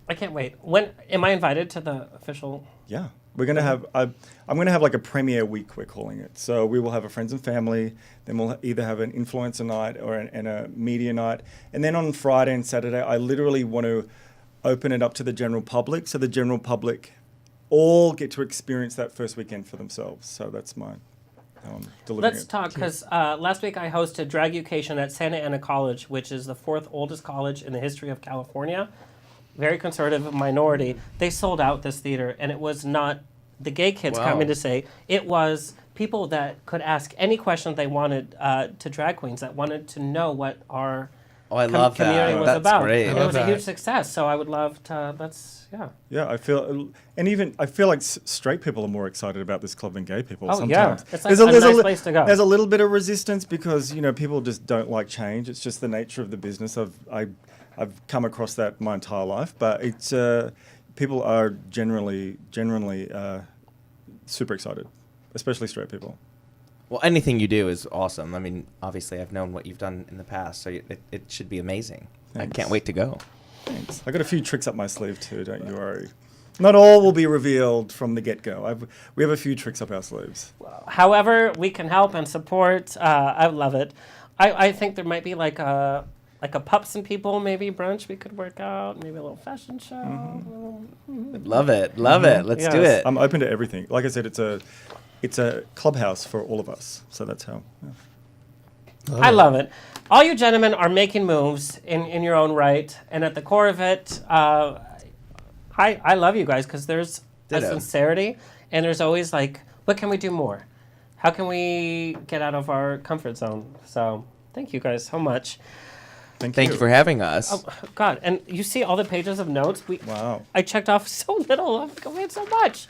I can't wait. When am I invited to the official? Yeah. We're going to have, I'm going to have like a premiere week, we're calling it. So we will have a friends and family, then we'll either have an influencer night and a media night. And then on Friday and Saturday, I literally want to open it up to the general public. So the general public all get to experience that first weekend for themselves. So that's how I'm delivering Let's it. talk, because last week I hosted Dragucation at Santa Ana College, which is the 4th oldest college in the history of California. Very conservative minority. They sold out this theater, and it was not the gay kids coming to say. It was people that could ask any question they wanted to drag queens, that wanted to know what our community was about. Great. And it was a huge success, so I would love to, Yeah, I feel like straight people are more excited about this club than gay people sometimes. Yeah. It's like a nice place to go. There's a little bit of resistance because, people just don't like change. It's just the nature of the business. I've come across that my entire life, but it's people are generally super excited, especially straight people. Well, anything you do is awesome. I mean, obviously, I've known what you've done in the past, so it should be amazing. Thanks. I can't wait to go. Thanks. I got a few tricks up my sleeve too, don't you worry. Not all will be revealed from the get-go. We have a few tricks up our sleeves. However, we can help and support. I love it. I think there might be like a Pups and People maybe brunch we could work out. Maybe a little fashion show. Mm-hmm. Love it. Let's do it. I'm open to everything. Like I said, it's a clubhouse for all of us. So that's how. Yeah. I love it. All you gentlemen are making moves in your own right, and at the core of it, I love you guys because there's a sincerity, and there's always like, what can we do more? How can we get out of our comfort zone? So thank you guys so much. Thank you for having us. Oh, God, and you see all the pages of notes? Wow. I checked off so little. We had so much.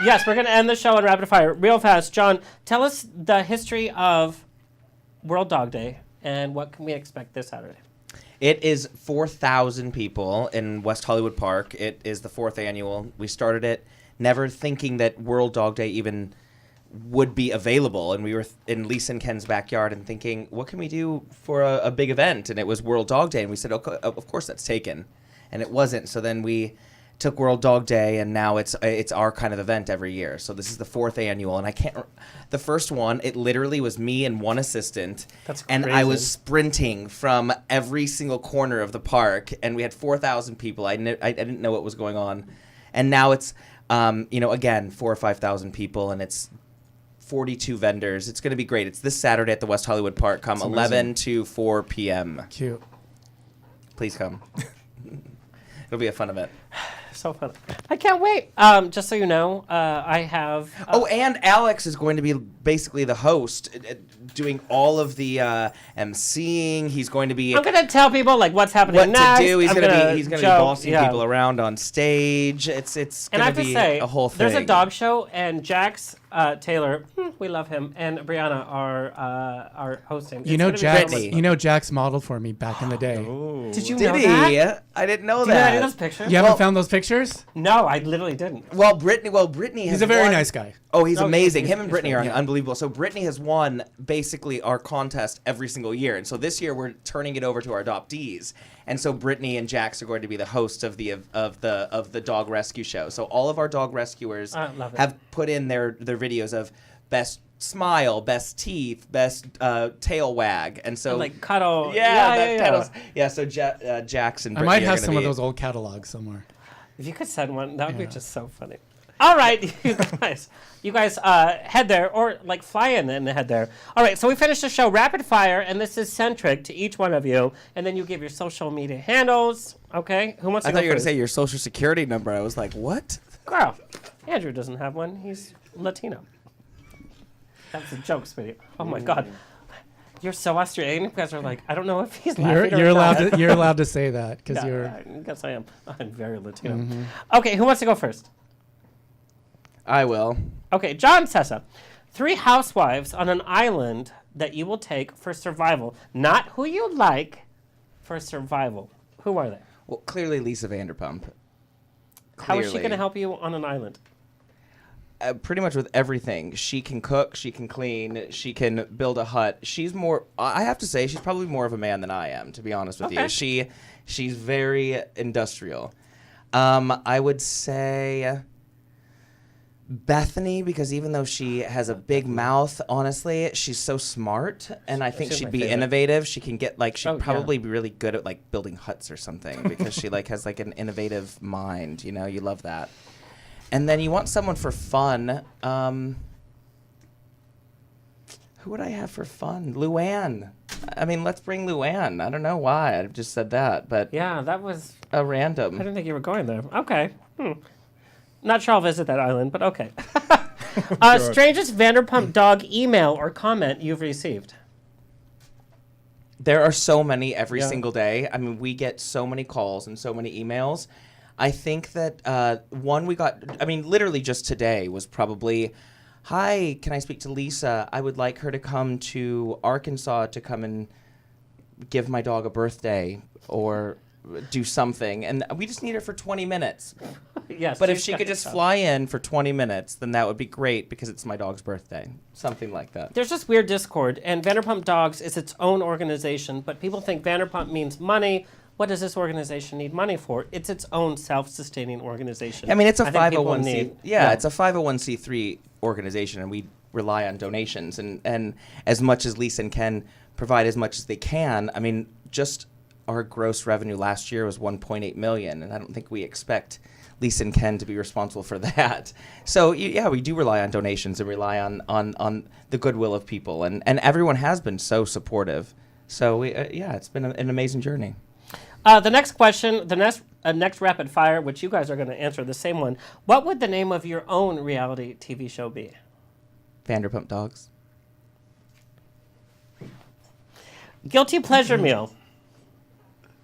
Yes, we're going to end the show on rapid fire. Real fast. John, tell us the history of World Dog Day and what can we expect this Saturday? It is 4,000 people in West Hollywood Park. It is the 4th annual. We started it never thinking that World Dog Day even would be available. And we were in Lisa and Ken's backyard and thinking, what can we do for a big event? And it was World Dog Day. And we said, okay, of course that's taken. And it wasn't. So then we took World Dog Day, and now it's our kind of event every year. So this is the 4th annual, and the first one, it literally was me and one assistant. That's and crazy. I was sprinting from every single corner of the park, and we had 4,000 people. I didn't know what was going on, and now it's again 4,000 or 5,000 people, and it's 42 vendors. It's going to be great. It's this Saturday at the West Hollywood Park. Come 11 to 4 p.m. Cute. Please come. It'll be a fun event. So fun. I can't wait. Just so you know, I have... and Alex is going to be basically the host, doing all of the emceeing. He's going to be... I'm going to tell people like what's happening what next. to do. He's going to be bossing yeah. people around on stage. It's going to be a whole thing. There's a dog show, and Jax Taylor, we love him, and Brianna are hosting. You know, Jax modeled for me back in the day. Did you Did know he? that? I didn't know Do you know that. any of those pictures? You haven't found those pictures? No, I literally didn't. Well, Brittany has He's a very won. nice guy. Oh, he's amazing. he's Him and Brittany are yeah. unbelievable. So Brittany has won basically our contest every single year. And so this year we're turning it over to our adoptees. And so Brittany and Jax are going to be the hosts of the dog rescue show. So all of our dog rescuers have put in their videos of best smile, best teeth, best tail wag, and so like cuddle. Yeah. So Jax and Brittany I might have are some of those old catalogs somewhere. If you could send one, that would be just so funny. All right, you guys head there or like fly in and head there. All right, so we finished the show rapid fire, and this is centric to each one of you, and then you give your social media handles. Okay, who wants to go I thought you were going to first? say your social security number. I was like, what? Girl, Andrew doesn't have one. He's Latino. That's a joke, sweetie. Oh my God. You're so Australian. You guys are like, I don't know if he's laughing You're or not. allowed to say that because you're. I guess I am. I'm very Latino. Mm-hmm. Okay, who wants to go first? I will. Okay, John Sessa. 3 housewives on an island that you will take for survival. Not who you like, for survival. Who are they? Well, clearly Lisa Vanderpump. How is she going to help you on an island? Pretty much with everything. She can cook, she can clean, she can build a hut. She's more, I have to say, she's probably more of a man than I am, to be honest with you. She's very industrial. I would say Bethany, because even though she has a big mouth, honestly, she's so smart, and I think she'd be innovative. She can get, like, she'd probably be really good at, like, building huts or something, because she, like, has, like, an innovative mind, you know? You love that. And then you want someone for fun. Who would I have for fun? Luann. I mean, let's bring Luann. I don't know why. I just said that, but yeah, that was a random. I didn't think you were going there. Okay. Not sure I'll visit that island, but okay. Strangest Vanderpump dog email or comment you've received? There are so many every single day. I mean, we get so many calls and so many emails. I think that one we got, I mean, literally just today was probably, hi, can I speak to Lisa? I would like her to come to Arkansas to come and give my dog a birthday or do something. And we just need her for 20 minutes. Yes. But if she could just fly in for 20 minutes, then that would be great because it's my dog's birthday. Something like that. There's just weird discord, and Vanderpump Dogs is its own organization, but people think Vanderpump means money. What does this organization need money for? It's its own self-sustaining organization. I mean, it's a I think people 501c. It's a 501c3 organization, and we rely on donations. And as much as Lisa and Ken provide as much as they can, I mean, just our gross revenue last year was 1.8 million, and I don't think we expect Lisa and Ken to be responsible for that. So yeah, we do rely on donations and rely on the goodwill of people, and everyone has been so supportive. So it's been an amazing journey. The next question, the next rapid fire, which you guys are going to answer the same one. What would the name of your own reality TV show be? Vanderpump Dogs. Guilty pleasure meal.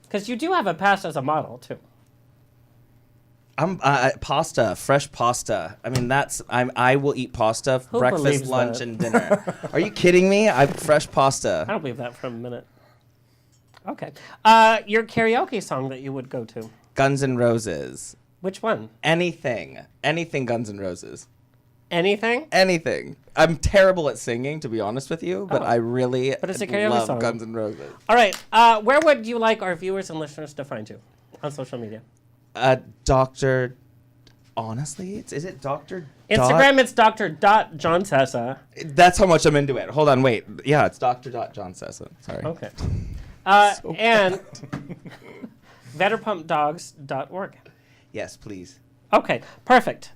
Because you do have a past as a model, too. Pasta, fresh pasta. I mean, I will eat pasta Who breakfast, believes lunch, that? and dinner. Are you kidding me? Fresh pasta. I don't believe that for a minute. Okay. Your karaoke song that you would go to? Guns N' Roses. Which one? Anything Guns N' Roses. Anything? Anything. I'm terrible at singing, to be honest with you, but I really it's a karaoke love song. Guns N' Roses. All right. Where would you like our viewers and listeners to find you on social media? Dr. Honestly, is it Dr. Instagram, it's Dr. John Sessa. That's how much I'm into it. Hold on, wait. Yeah, it's Dr. John Sessa. Sorry. Okay. And VanderpumpDogs.org. Yes, please. Okay, perfect.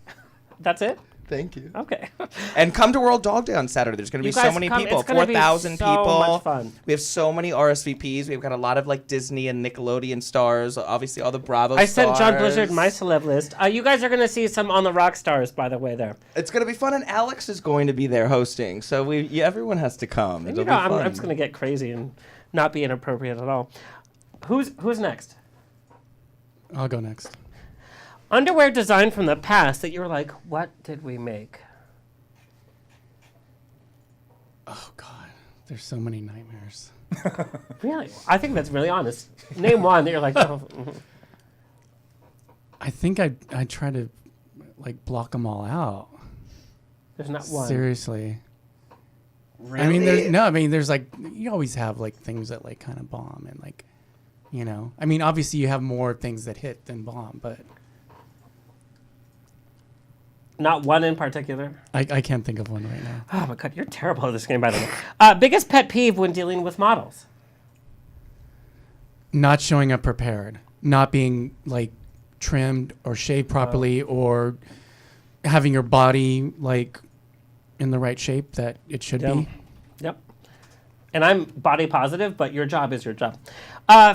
That's it? Thank you. Okay. And come to World Dog Day on Saturday. There's going to be so many people. 4,000 people. So much fun. We have so many RSVPs. We've got a lot of Disney and Nickelodeon stars. Obviously, all the Bravo stars. I sent John Blizzard my celeb list. You guys are going to see some On the Rock stars, by the way, there. It's going to be fun, and Alex is going to be there hosting. So everyone has to come. It'll be fun. I'm just going to get crazy and not be inappropriate at all. Who's next? I'll go next. Underwear designed from the past that you were like, what did we make? Oh, God. There's so many nightmares. Really? I think that's really honest. Name one that you're like, oh. I think I try to, block them all out. There's not one. Seriously. Really? I mean, there's you always have things that kind of bomb and I mean, obviously you have more things that hit than bomb, but. Not one in particular? I can't think of one right now. Oh, my God. You're terrible at this game, by the way. Biggest pet peeve when dealing with models? Not showing up prepared. Not being, trimmed or shaved properly or having your body, in the right shape that it should be. Yep. And I'm body positive, but your job is your job.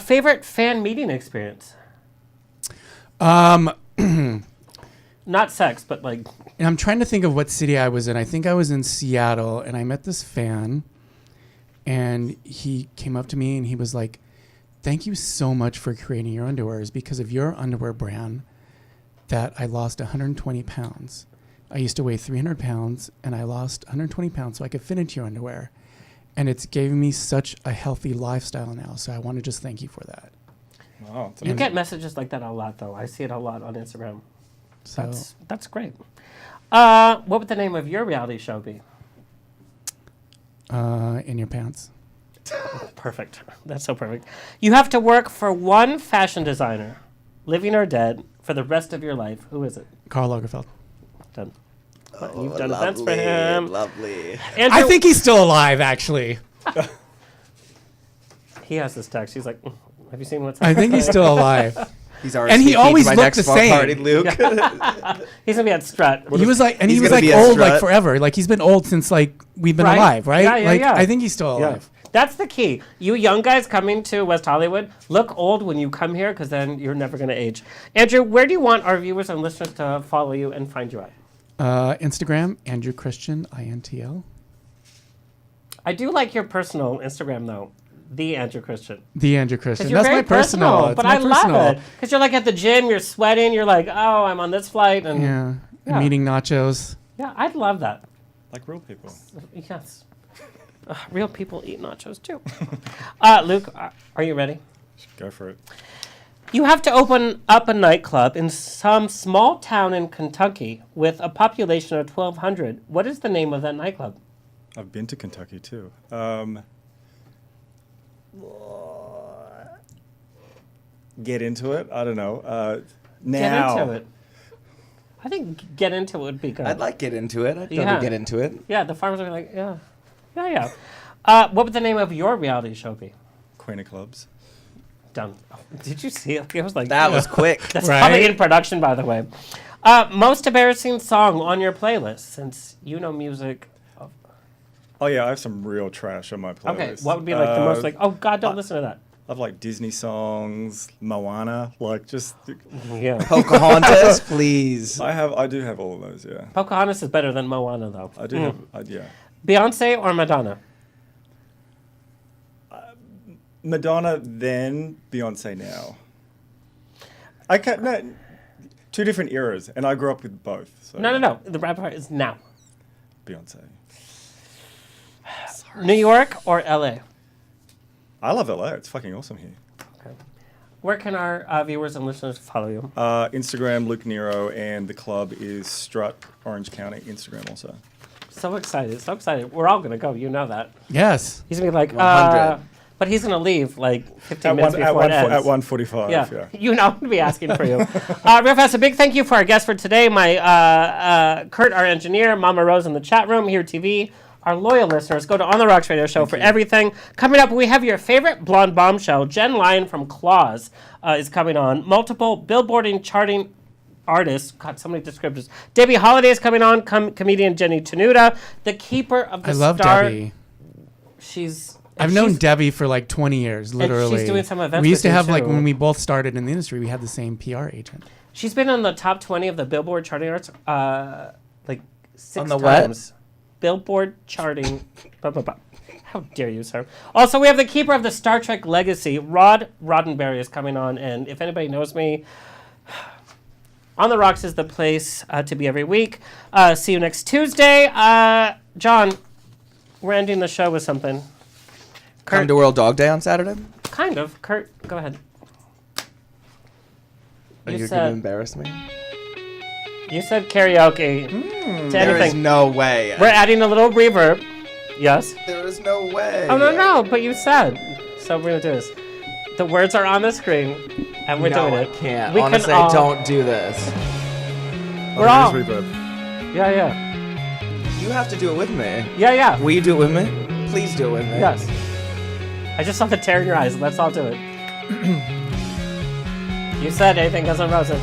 Favorite fan meeting experience? Not sex, but And I'm trying to think of what city I was in. I think I was in Seattle, and I met this fan, and he came up to me, and he was like, thank you so much for creating your underwear. It's because of your underwear brand that I lost 120 pounds. I used to weigh 300 pounds, and I lost 120 pounds so I could fit into your underwear. And it's given me such a healthy lifestyle now, so I want to just thank you for that. Wow. You get messages like that a lot, though. I see it a lot on Instagram. So that's great. What would the name of your reality show be? In Your Pants. Perfect. That's so perfect. You have to work for one fashion designer, living or dead, for the rest of your life. Who is it? Karl Lagerfeld. Done. You've done events for him. Lovely. Andrew, I think he's still alive, actually. he has this text. He's like, have you seen what's I think he's still alive. He's and he always looked the same. Party, Luke. He's gonna be at Strut. He was old forever. He's been old since we've been alive, right? Yeah. I think he's still alive. That's the key. You young guys coming to West Hollywood, look old when you come here, because then you're never gonna age. Andrew, where do you want our viewers and listeners to follow you and find you at? Instagram, Andrew Christian, INTL. I do like your personal Instagram though. The Andrew Christian. The Andrew Christian. That's my personal. But I love it. Because you're at the gym, you're sweating, you're like, oh, I'm on this flight. And yeah. I'm eating nachos. Yeah, I'd love that. Like real people. Yes. Real people eat nachos too. Luke, are you ready? Go for it. You have to open up a nightclub in some small town in Kentucky with a population of 1,200. What is the name of that nightclub? I've been to Kentucky too. Get into it? I don't know. Now. Get into it. I think get into it would be good. I'd like get into it. I'd totally get into it. Yeah, the farmers would be like, yeah. What would the name of your reality show be? Queen of Clubs. Done. Oh, did you see it? It was like That was quick. That's Right? probably in production, by the way. Most embarrassing song on your playlist, since you know music. Oh yeah, I have some real trash on my playlist. Okay, what would be like the most like? Oh God, don't listen to that. I've like Disney songs, Moana, like just. Yeah. Pocahontas, please. I do have all of those. Yeah. Pocahontas is better than Moana, though. I do have. Yeah. Beyonce or Madonna? Madonna then, Beyonce now. I can't. No, two different eras, and I grew up with both. So. No. The rap part is now. Beyonce. New York or LA? I love LA. It's fucking awesome here. Okay. Where can our viewers and listeners follow you? Instagram, Luke Nero, and the club is Strut Orange County. Instagram also. So excited. We're all going to go. You know that. Yes. He's going to be like, 100. but he's going to leave like 15 minutes before it ends. At 1:45. Yeah. You know I'm going to be asking for you. Real fast, a big thank you for our guest for today, my Kurt, our engineer, Mama Rose in the chat room, Here TV. Our loyal listeners, go to On the Rocks Radio Show for everything. Coming up, we have your favorite blonde bombshell. Jen Lyon from Claws is coming on. Multiple billboarding charting artists. God, so many descriptors. Debbie Holiday is coming on. Comedian Jenny Tenuta. The keeper of the I love star. Debbie. I've known Debbie for like 20 years, literally. And she's doing some events We used to with you, have, like, too. when we both started in the industry, we had the same PR agent. She's been on the top 20 of the Billboard charting arts like 6 On the what? times. Billboard charting. Blah, blah, blah. How dare you, sir? Also, we have the keeper of the Star Trek legacy, Rod Roddenberry, is coming on. And if anybody knows me, On the Rocks is the place to be every week. See you next Tuesday. John, we're ending the show with something. Come to World Dog Day on Saturday? Kind of. Kurt, go ahead. Are you going to embarrass me? You said karaoke to anything. There is no way. We're adding a little reverb. Yes? There is no way. Oh, no, but you said. So we're going to do this. The words are on the screen, and we're doing it. I can't. We Honestly, can all, don't do this. We're all. Reverb. Yeah. You have to do it with me. Yeah. Will you do it with me? Please do it with me. Yes. I just saw the tear in your eyes. Let's all do it. You said anything Guns N' Roses.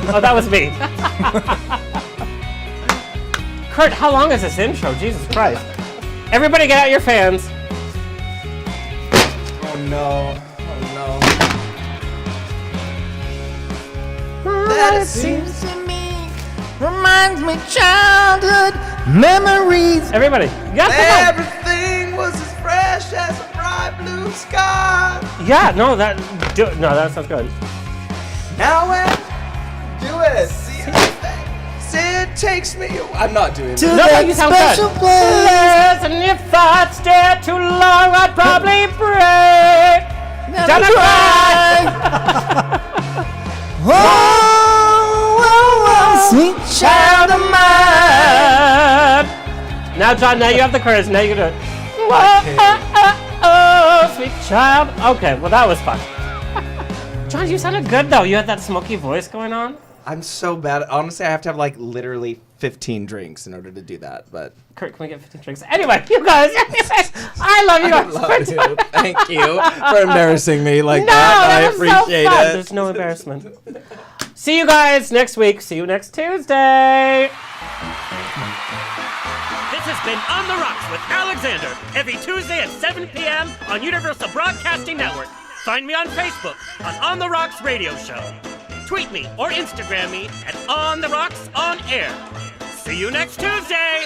Oh, that was me. Kurt, how long is this intro? Jesus Christ. Everybody get out your fans. Oh, no. That it seems to me reminds me childhood memories. Everybody. Yeah, everything was as fresh as a bright blue sky. Yeah, no, that sounds good. Now do it. See, it takes me. I'm not doing it. No, you sound good. Place. And if I'd stay too long, I'd probably break. Down a cry. Sweet child of mine. Now, John, now you have the courage. Now you can do it. Whoa, sweet child. Okay, well, that was fun. John, you sounded good, though. You had that smoky voice going on. I'm so bad. Honestly, I have to have like literally 15 drinks in order to do that. But Kurt, can we get 15 drinks? Anyway, you guys. I love you guys. I love you. Thank you for embarrassing me like that. I appreciate so fun. it. There's no embarrassment. See you guys next week. See you next Tuesday. This has been On the Rocks with Alexander, every Tuesday at 7 p.m. on Universal Broadcasting Network. Find me on Facebook on the Rocks Radio Show. Tweet me or Instagram me at On the Rocks On Air. See you next Tuesday.